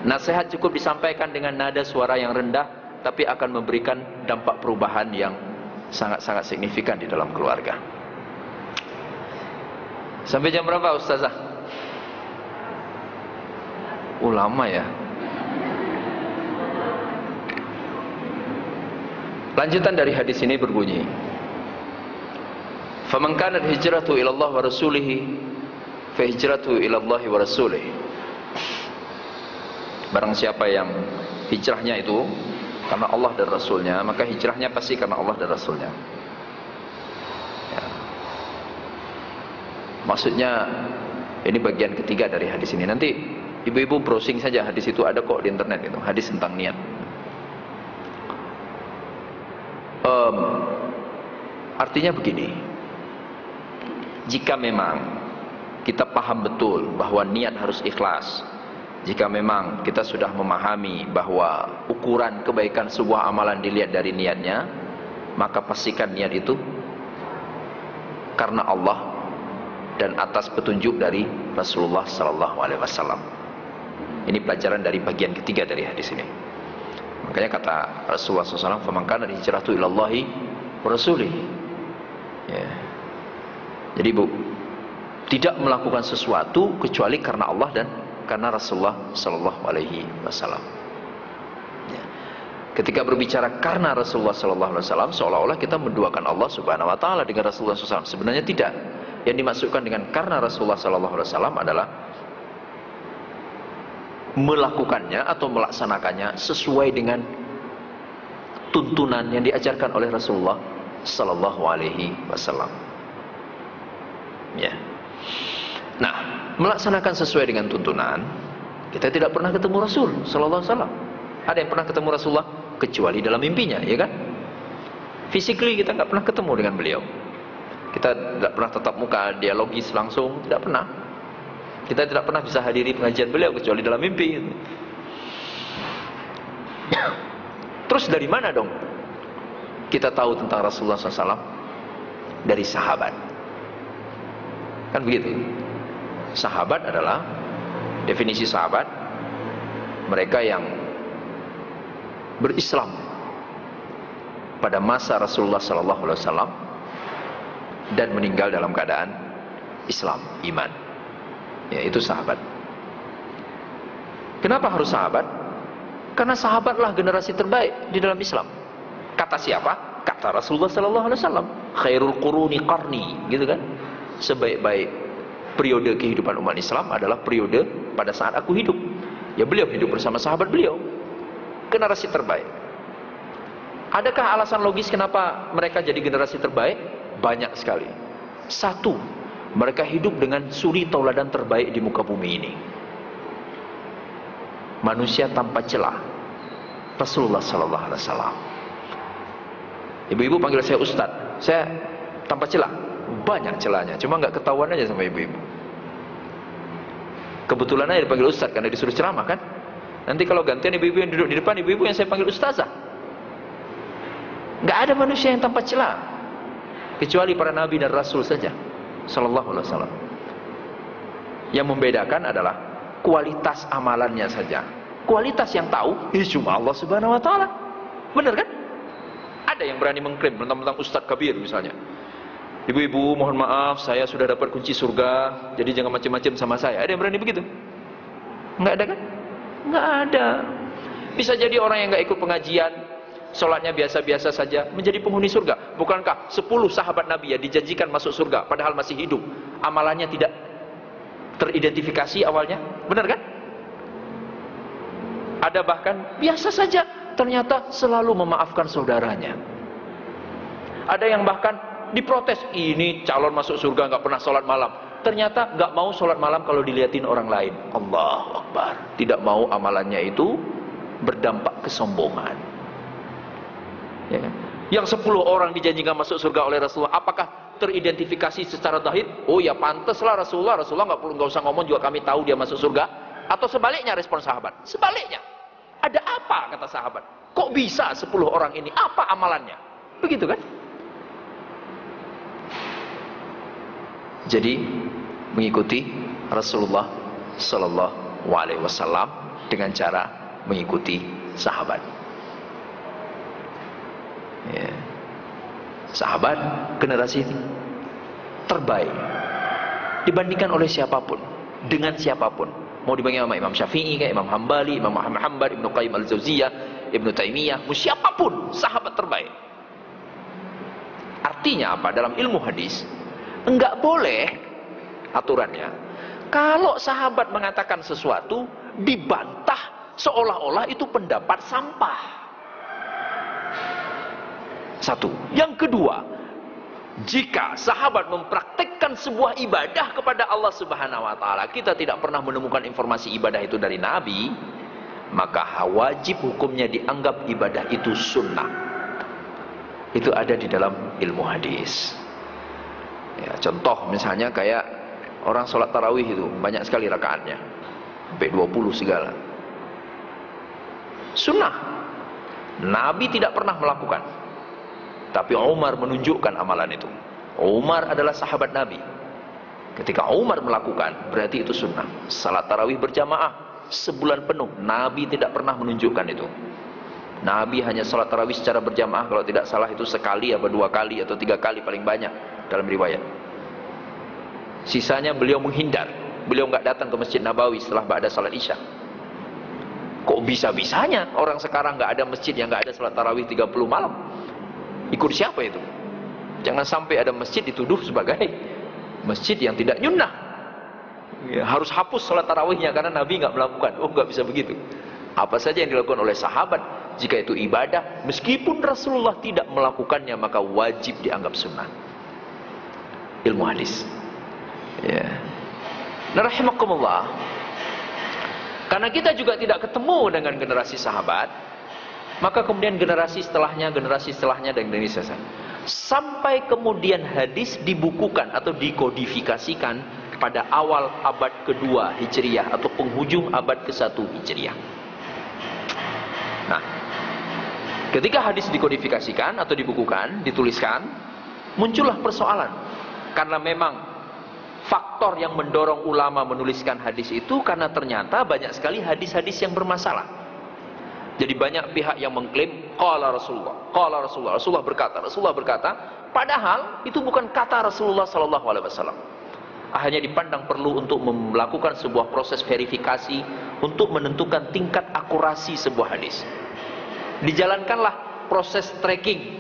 Nasihat cukup disampaikan dengan nada suara yang rendah, tapi akan memberikan dampak perubahan yang sangat-sangat signifikan di dalam keluarga. Sampai jam berapa Ustazah? Lama ya. Lanjutan dari hadis ini berbunyi, "Faman kanat hijratu ila Allah wa rasulih, fa hijratu ila Allah wa rasulih." Barang siapa yang hijrahnya itu karena Allah dan Rasulnya, maka hijrahnya pasti karena Allah dan Rasulnya. Ya. Maksudnya ini bagian ketiga dari hadis ini. Nanti ibu-ibu browsing saja, hadis itu ada kok di internet itu, hadis tentang niat. Artinya begini, jika memang kita paham betul bahwa niat harus ikhlas, jika memang kita sudah memahami bahwa ukuran kebaikan sebuah amalan dilihat dari niatnya, maka pastikan niat itu karena Allah dan atas petunjuk dari Rasulullah sallallahu alaihi wasallam. Ini pelajaran dari bagian ketiga dari hadis ini. Makanya kata Rasulullah SAW, "Faman kana hijratu ilallahi wa rasulih." Ya. Jadi Bu, tidak melakukan sesuatu kecuali karena Allah dan karena Rasulullah sallallahu alaihi wasallam. Ya. Ketika berbicara karena Rasulullah sallallahu alaihi wasallam, seolah-olah kita menduakan Allah Subhanahu wa taala dengan Rasulullah SAW. Sebenarnya tidak. Yang dimaksudkan dengan karena Rasulullah sallallahu alaihi wasallam adalah melakukannya atau melaksanakannya sesuai dengan tuntunan yang diajarkan oleh Rasulullah sallallahu alaihi wasallam. Ya. Nah, melaksanakan sesuai dengan tuntunan, kita tidak pernah ketemu Rasul sallallahu alaihi wasallam. Ada yang pernah ketemu Rasulullah kecuali dalam mimpinya, ya kan? Physically kita nggak pernah ketemu dengan beliau. Kita tidak pernah tatap muka, dialogis langsung, tidak pernah. Kita tidak pernah bisa hadiri pengajian beliau kecuali dalam mimpi. Terus dari mana dong kita tahu tentang Rasulullah SAW? Dari sahabat. Kan begitu. Sahabat adalah, definisi sahabat, mereka yang berislam pada masa Rasulullah SAW dan meninggal dalam keadaan Islam, iman. Ya, itu sahabat. Kenapa harus sahabat? Karena sahabatlah generasi terbaik di dalam Islam. Kata siapa? Kata Rasulullah sallallahu alaihi wasallam, "Khairul quruni qarni", gitu kan? Sebaik-baik periode kehidupan umat Islam adalah periode pada saat aku hidup. Ya, beliau hidup bersama sahabat beliau. Generasi terbaik. Adakah alasan logis kenapa mereka jadi generasi terbaik? Banyak sekali. Satu, mereka hidup dengan suri tauladan terbaik di muka bumi ini. Manusia tanpa celah, Rasulullah sallallahu alaihi wasallam. Ibu-ibu panggil saya Ustaz, saya tanpa celah. Banyak celahnya, cuma nggak ketahuan aja sama ibu-ibu. Kebetulan aja dipanggil Ustaz karena disuruh ceramah kan. Nanti kalau gantian ibu-ibu yang duduk di depan, ibu-ibu yang saya panggil Ustazah. Nggak ada manusia yang tanpa celah, kecuali para nabi dan rasul saja sallallahu alaihi wasallam. Yang membedakan adalah kualitas amalannya saja. Kualitas yang tahu cuma Allah Subhanahu wa taala. Benar kan? Ada yang berani mengklaim tentang Ustadz Kabir misalnya. Ibu-ibu, mohon maaf, saya sudah dapat kunci surga, jadi jangan macam-macam sama saya. Ada yang berani begitu? Nggak ada kan? Nggak ada. Bisa jadi orang yang nggak ikut pengajian, sholatnya biasa-biasa saja, menjadi penghuni surga. Bukankah 10 sahabat Nabi ya dijanjikan masuk surga, padahal masih hidup, amalannya tidak teridentifikasi awalnya, benar kan? Ada bahkan biasa saja, ternyata selalu memaafkan saudaranya. Ada yang bahkan diprotes, ini calon masuk surga nggak pernah sholat malam. Ternyata nggak mau sholat malam kalau dilihatin orang lain. Allahu Akbar. Tidak mau amalannya itu berdampak kesombongan. Ya kan? Yang 10 orang dijanjikan masuk surga oleh Rasulullah, apakah teridentifikasi secara zahir? Oh ya pantaslah Rasulullah nggak usah ngomong juga kami tahu dia masuk surga. Atau sebaliknya respon sahabat? Sebaliknya. Ada apa kata sahabat? Kok bisa 10 orang ini? Apa amalannya? Begitu kan? Jadi mengikuti Rasulullah Sallallahu Alaihi Wasallam dengan cara mengikuti sahabat. Ya. Sahabat generasi ini terbaik dibandingkan oleh siapapun, dengan siapapun. Mau dibandingkan sama Imam Syafi'i, kayak Imam Hambali, Imam Muhammad Hanbal, Ibnu Qayyim Al-Jauziyah, Ibnu Taimiyah, siapapun sahabat terbaik. Artinya apa? Dalam ilmu hadis enggak boleh aturannya kalau sahabat mengatakan sesuatu dibantah seolah-olah itu pendapat sampah. Satu. Yang kedua, jika sahabat mempraktekkan sebuah ibadah kepada Allah Subhanahu wa taala, kita tidak pernah menemukan informasi ibadah itu dari Nabi, maka wajib hukumnya dianggap ibadah itu sunnah. Itu ada di dalam ilmu hadis. Ya, contoh misalnya kayak orang sholat tarawih itu banyak sekali rakaatnya, sampai 20 segala. Sunnah. Nabi tidak pernah melakukan, tapi Umar menunjukkan amalan itu. Umar adalah sahabat Nabi. Ketika Umar melakukan, berarti itu sunnah. Salat tarawih berjamaah sebulan penuh, Nabi tidak pernah menunjukkan itu. Nabi hanya salat tarawih secara berjamaah, kalau tidak salah itu sekali atau 2 kali atau 3 kali paling banyak dalam riwayat. Sisanya beliau menghindar. Beliau nggak datang ke Masjid Nabawi setelah ba'da salat Isya. Kok bisa-bisanya orang sekarang nggak ada masjid yang nggak ada salat tarawih 30 malam? Ikut siapa itu? Jangan sampai ada masjid dituduh sebagai masjid yang tidak nyunnah. Ya, harus hapus salat tarawihnya karena Nabi nggak melakukan. Oh, nggak bisa begitu. Apa saja yang dilakukan oleh sahabat, jika itu ibadah, meskipun Rasulullah tidak melakukannya, maka wajib dianggap sunnah. Ilmu hadis. Ya. Nah, rahimakumullah. Karena kita juga tidak ketemu dengan generasi sahabat, maka kemudian generasi setelahnya, dan generasi sampai kemudian hadis dibukukan atau dikodifikasikan pada awal abad kedua Hijriah atau penghujung abad ke-1 Hijriah. Nah, ketika hadis dikodifikasikan atau dibukukan, dituliskan, muncullah persoalan. Karena memang faktor yang mendorong ulama menuliskan hadis itu karena ternyata banyak sekali hadis-hadis yang bermasalah. Jadi banyak pihak yang mengklaim qala Rasulullah berkata, padahal itu bukan kata Rasulullah sallallahu alaihi wasallam. Hanya dipandang perlu untuk melakukan sebuah proses verifikasi untuk menentukan tingkat akurasi sebuah hadis. Dijalankanlah proses tracking,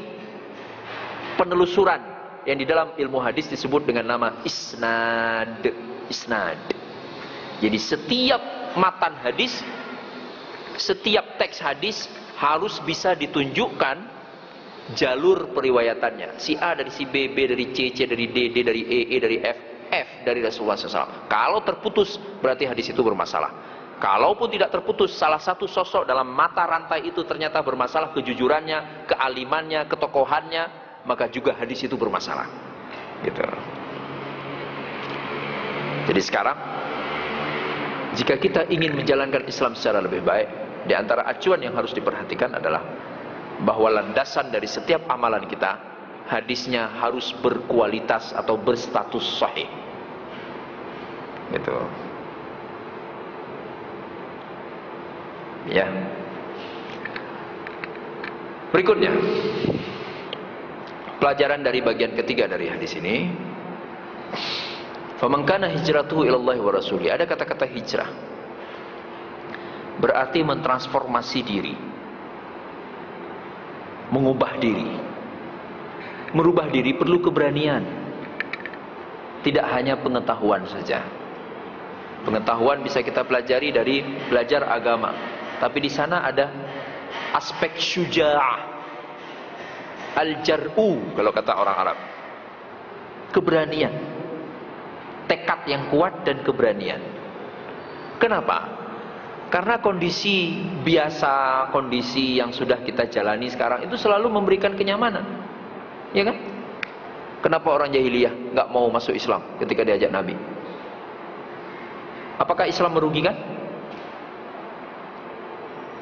penelusuran yang di dalam ilmu hadis disebut dengan nama isnad. Jadi setiap matan hadis, setiap teks hadis harus bisa ditunjukkan jalur periwayatannya. Si A dari si B, B dari C, C dari D, D dari E dari F, F dari Rasulullah SAW. Kalau terputus, berarti hadis itu bermasalah. Kalaupun tidak terputus, salah satu sosok dalam mata rantai itu ternyata bermasalah kejujurannya, kealimannya, ketokohannya, maka juga hadis itu bermasalah. Gitu. Jadi sekarang, jika kita ingin menjalankan Islam secara lebih baik, di antara acuan yang harus diperhatikan adalah bahwa landasan dari setiap amalan kita, hadisnya harus berkualitas atau berstatus sahih. Gitu. Ya. Berikutnya, pelajaran dari bagian ketiga dari hadis ini, faman kana hijratuhu ila Allah wa rasuli. Ada kata-kata hijrah. berarti mentransformasi diri, mengubah diri. Merubah diri perlu keberanian, tidak hanya pengetahuan saja. Pengetahuan bisa kita pelajari dari belajar agama, tapi di sana ada aspek syuja'ah, al-jar'u kalau kata orang Arab, keberanian, tekad yang kuat dan keberanian. Kenapa? Karena kondisi biasa, kondisi yang sudah kita jalani sekarang itu selalu memberikan kenyamanan, ya kan? Kenapa orang jahiliyah nggak mau masuk Islam ketika diajak Nabi? Apakah Islam merugikan?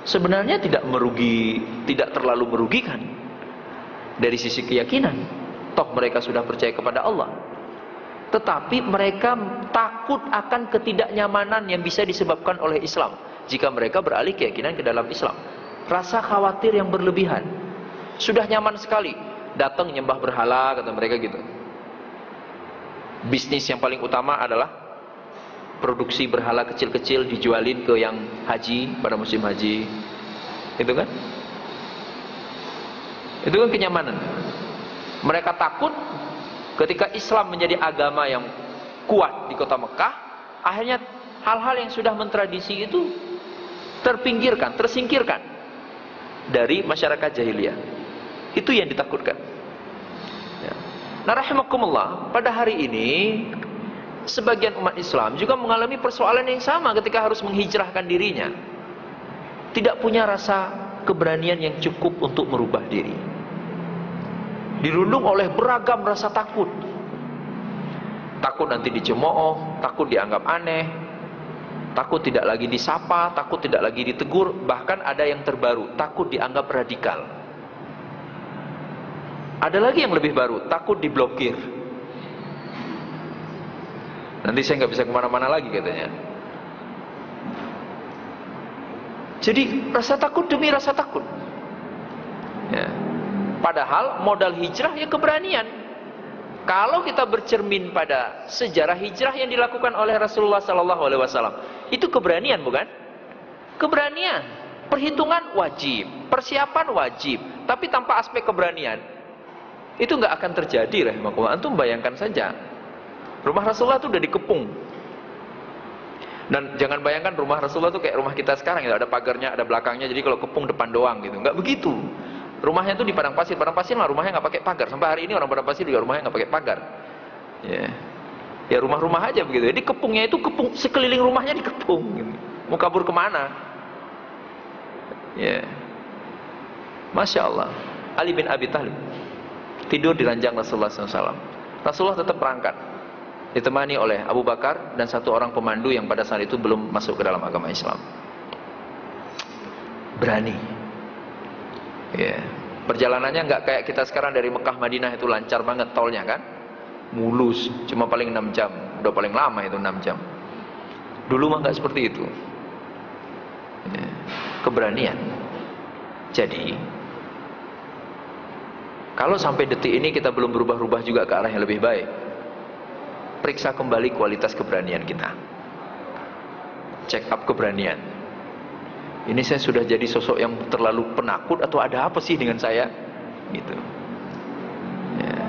Sebenarnya tidak terlalu merugikan dari sisi keyakinan. Toh mereka sudah percaya kepada Allah. Tetapi mereka takut akan ketidaknyamanan yang bisa disebabkan oleh Islam jika mereka beralih keyakinan ke dalam Islam. Rasa khawatir yang berlebihan. Sudah nyaman sekali, datang nyembah berhala, kata mereka gitu. Bisnis yang paling utama adalah produksi berhala kecil-kecil dijualin ke yang haji pada musim haji. Itu kan? Itu kan kenyamanan. Mereka takut ketika Islam menjadi agama yang kuat di kota Mekah, akhirnya hal-hal yang sudah mentradisi itu terpinggirkan, tersingkirkan dari masyarakat jahiliyah. Itu yang ditakutkan. Ya. Nah, rahimakumullah, pada hari ini sebagian umat Islam juga mengalami persoalan yang sama ketika harus menghijrahkan dirinya. Tidak punya rasa keberanian yang cukup untuk merubah diri. Dirundung oleh beragam rasa takut. Takut nanti dicemooh, takut dianggap aneh, takut tidak lagi disapa, takut tidak lagi ditegur, bahkan ada yang terbaru, takut dianggap radikal. Ada lagi yang lebih baru, takut diblokir. Nanti saya nggak bisa kemana-mana lagi katanya. Jadi rasa takut demi rasa takut. Ya. Padahal modal hijrah ya keberanian. Kalau kita bercermin pada sejarah hijrah yang dilakukan oleh Rasulullah SAW, itu keberanian bukan? Keberanian, perhitungan wajib, persiapan wajib, tapi tanpa aspek keberanian itu nggak akan terjadi. Rahimahullah, antum bayangkan saja, rumah Rasulullah itu udah dikepung. Dan jangan bayangkan rumah Rasulullah itu kayak rumah kita sekarang, ya, ada pagarnya, ada belakangnya, jadi kalau kepung depan doang gitu. Nggak begitu. Rumahnya itu di padang pasir mah rumahnya nggak pakai pagar. Sampai hari ini orang padang pasir juga rumahnya nggak pakai pagar. Ya rumah-rumah aja begitu. Jadi kepungnya itu kepung, sekeliling rumahnya dikepung. Gitu. Mau kabur kemana? Ya, Masya Allah. Ali bin Abi Thalib tidur di ranjang Rasulullah SAW. Rasulullah tetap berangkat, ditemani oleh Abu Bakar dan satu orang pemandu yang pada saat itu belum masuk ke dalam agama Islam. Berani. Ya. Perjalanannya nggak kayak kita sekarang dari Mekah Madinah itu lancar banget tolnya kan, mulus, cuma paling 6 jam, udah paling lama itu 6 jam. Dulu mah nggak seperti itu. Ya. Keberanian. Jadi kalau sampai detik ini kita belum berubah-ubah juga ke arah yang lebih baik, periksa kembali kualitas keberanian kita. Check up keberanian. Ini saya sudah jadi sosok yang terlalu penakut atau ada apa sih dengan saya? Gitu. Ya.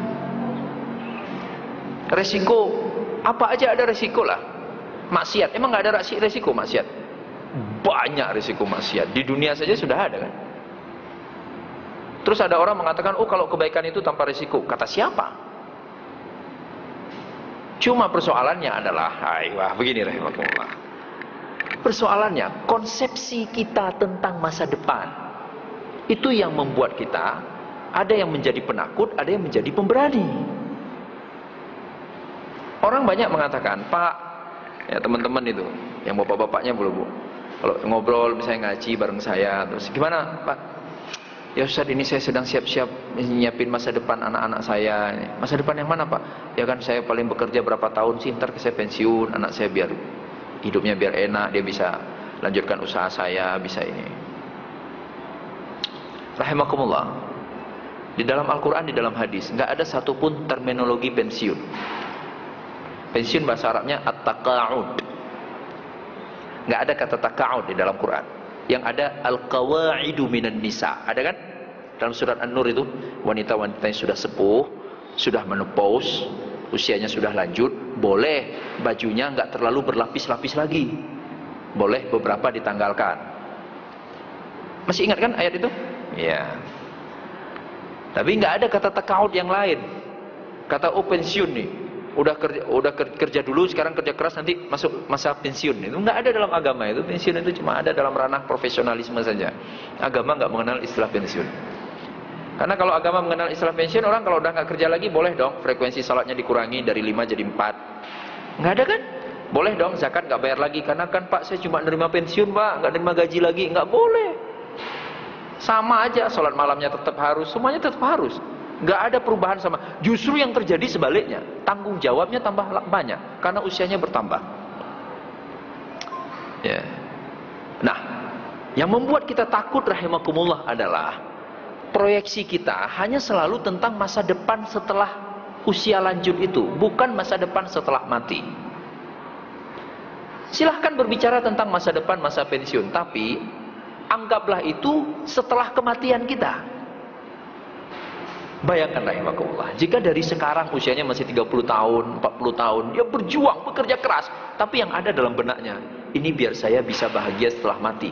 Resiko apa aja ada resiko lah. Maksiat, emang nggak ada resiko maksiat? Banyak resiko maksiat. Di dunia saja sudah ada kan. Terus ada orang mengatakan, oh kalau kebaikan itu tanpa resiko. Kata siapa? Cuma persoalannya adalah, begini rahimahullah. Persoalannya, konsepsi kita tentang masa depan itu yang membuat kita ada yang menjadi penakut, ada yang menjadi pemberani. Orang banyak mengatakan, Pak, ya teman-teman itu, yang bapak-bapaknya Bu, kalau ngobrol misalnya ngaji bareng saya, terus gimana Pak? Ya Ustaz, ini saya sedang siap-siap nyiapin masa depan anak-anak saya. Masa depan yang mana Pak? Ya kan saya paling bekerja berapa tahun sih, ntar saya pensiun, anak saya biar hidupnya biar enak, dia bisa lanjutkan usaha saya, bisa ini. Rahimakumullah. Di dalam Al-Quran, di dalam hadis, nggak ada satupun terminologi pensiun. Pensiun bahasa Arabnya at-taqa'ud. Nggak ada kata taqa'ud di dalam Quran. Yang ada al-qawaidu minan nisa. Ada kan? Dalam surat An-Nur itu, wanita-wanita yang sudah sepuh, sudah menopause, usianya sudah lanjut, boleh bajunya nggak terlalu berlapis-lapis lagi. Boleh beberapa ditanggalkan. Masih ingat kan ayat itu? Ya. Tapi nggak ada kata taqa'ud yang lain. Kata pensiun nih. Udah kerja dulu, sekarang kerja keras, nanti masuk masa pensiun. Itu nggak ada dalam agama itu. Pensiun itu cuma ada dalam ranah profesionalisme saja. Agama nggak mengenal istilah pensiun. Karena kalau agama mengenal istilah pensiun, orang kalau udah nggak kerja lagi boleh dong frekuensi salatnya dikurangi dari 5 jadi 4. Nggak ada kan? Boleh dong zakat nggak bayar lagi karena kan Pak saya cuma nerima pensiun Pak, nggak nerima gaji lagi. Nggak boleh. Sama aja, salat malamnya tetap harus, semuanya tetap harus. Nggak ada perubahan sama. Justru yang terjadi sebaliknya, tanggung jawabnya tambah banyak karena usianya bertambah. Ya. Nah, yang membuat kita takut rahimakumullah adalah proyeksi kita hanya selalu tentang masa depan setelah usia lanjut itu, bukan masa depan setelah mati. Silahkan berbicara tentang masa depan, masa pensiun, tapi anggaplah itu setelah kematian kita. Bayangkan rahimakumullah, jika dari sekarang usianya masih 30 tahun, 40 tahun, dia berjuang, bekerja keras, tapi yang ada dalam benaknya, ini biar saya bisa bahagia setelah mati.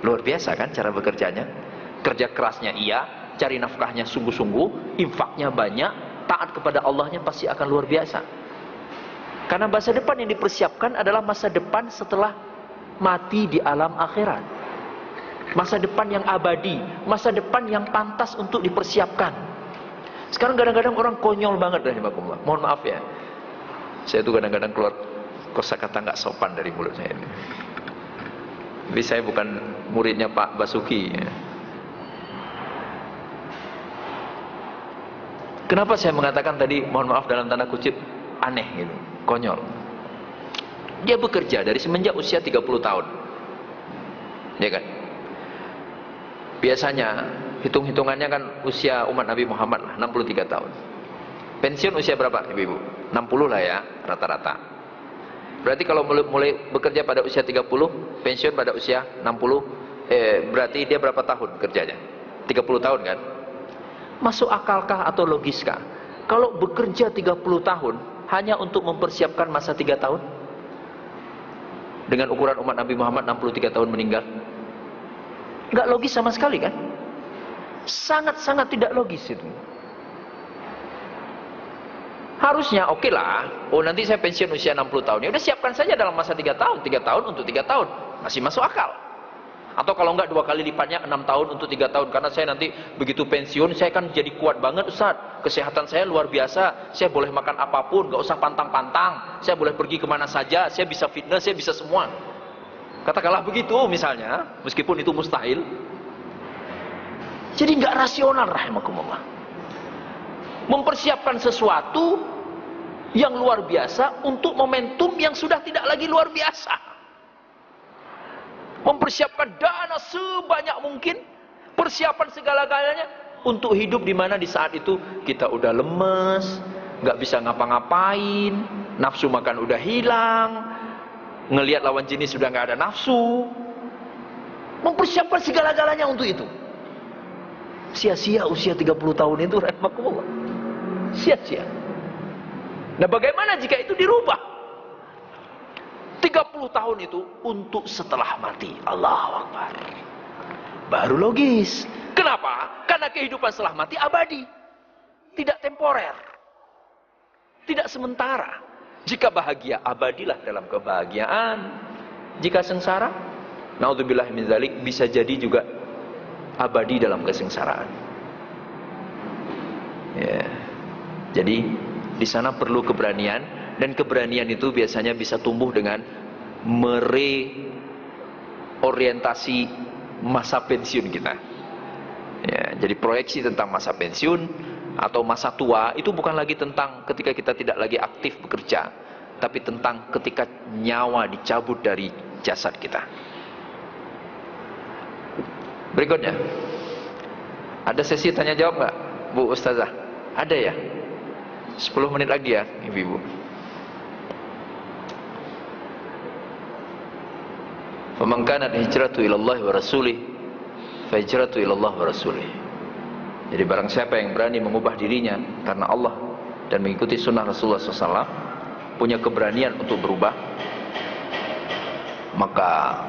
Luar biasa kan cara bekerjanya? Kerja kerasnya iya, cari nafkahnya sungguh-sungguh, infaknya banyak, taat kepada Allahnya pasti akan luar biasa. Karena masa depan yang dipersiapkan adalah masa depan setelah mati di alam akhirat. Masa depan yang abadi, masa depan yang pantas untuk dipersiapkan. Sekarang kadang-kadang orang konyol banget rahimakumullah. Mohon maaf ya. Saya tuh kadang-kadang keluar kosakata nggak sopan dari mulut saya ini. Tapi saya bukan muridnya Pak Basuki ya. Kenapa saya mengatakan tadi, mohon maaf dalam tanda kutip, aneh gitu, konyol. Dia bekerja dari semenjak usia 30 tahun. Ya kan? Biasanya, hitung-hitungannya kan usia umat Nabi Muhammad lah, 63 tahun. Pensiun usia berapa ibu-ibu? 60 lah ya, rata-rata. Berarti kalau mulai bekerja pada usia 30, pensiun pada usia 60, berarti dia berapa tahun kerjanya? 30 tahun kan? Masuk akalkah atau logiskah kalau bekerja 30 tahun hanya untuk mempersiapkan masa 3 tahun dengan ukuran umat Nabi Muhammad 63 tahun meninggal? Nggak logis sama sekali kan? Sangat-sangat tidak logis itu. Harusnya oke lah, oh nanti saya pensiun usia 60 tahun, ya udah siapkan saja dalam masa 3 tahun, 3 tahun untuk 3 tahun, masih masuk akal. Atau kalau enggak 2 kali lipatnya 6 tahun untuk 3 tahun. Karena saya nanti begitu pensiun saya kan jadi kuat banget Ustaz. Kesehatan saya luar biasa. Saya boleh makan apapun, enggak usah pantang-pantang. Saya boleh pergi kemana saja. Saya bisa fitness, saya bisa semua. Katakanlah begitu misalnya. Meskipun itu mustahil. Jadi enggak rasional rahimakumullah. Mempersiapkan sesuatu yang luar biasa untuk momentum yang sudah tidak lagi luar biasa. Mempersiapkan dana sebanyak mungkin, persiapan segala-galanya untuk hidup di mana di saat itu kita udah lemes, nggak bisa ngapa-ngapain, nafsu makan udah hilang, ngelihat lawan jenis sudah nggak ada nafsu. Mempersiapkan segala-galanya untuk itu. Sia-sia usia 30 tahun itu rahmatullah. Sia-sia. Nah, bagaimana jika itu dirubah? 30 tahun itu untuk setelah mati. Allahu Akbar. Baru logis. Kenapa? Karena kehidupan setelah mati abadi. Tidak temporer. Tidak sementara. Jika bahagia, abadilah dalam kebahagiaan. Jika sengsara, naudzubillah min dzalik, bisa jadi juga abadi dalam kesengsaraan. Ya. Jadi di sana perlu keberanian. Dan keberanian itu biasanya bisa tumbuh dengan mereorientasi masa pensiun kita. Ya, jadi proyeksi tentang masa pensiun atau masa tua itu bukan lagi tentang ketika kita tidak lagi aktif bekerja, tapi tentang ketika nyawa dicabut dari jasad kita. Berikutnya, ada sesi tanya jawab nggak, Bu Ustazah? Ada ya? 10 menit lagi ya, Ibu-ibu. Faman kanat hijratu ila Allah wa rasulih, fa hijratu ila Allah wa rasulih. Jadi barang siapa yang berani mengubah dirinya karena Allah dan mengikuti sunnah Rasulullah SAW, punya keberanian untuk berubah, maka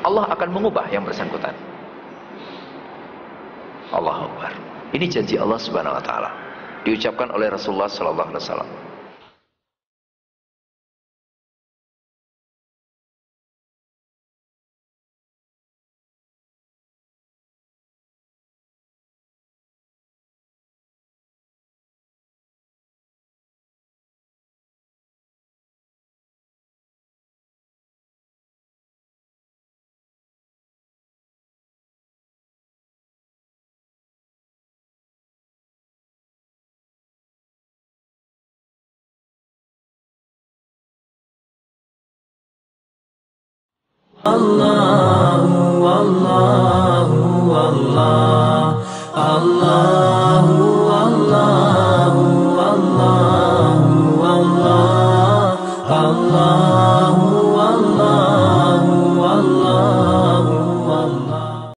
Allah akan mengubah yang bersangkutan. Allahu Akbar. Ini janji Allah Subhanahu wa taala, diucapkan oleh Rasulullah sallallahu alaihi wasallam. Allahu Allahu Allah Allahu Allahu Allahu Allah Allahu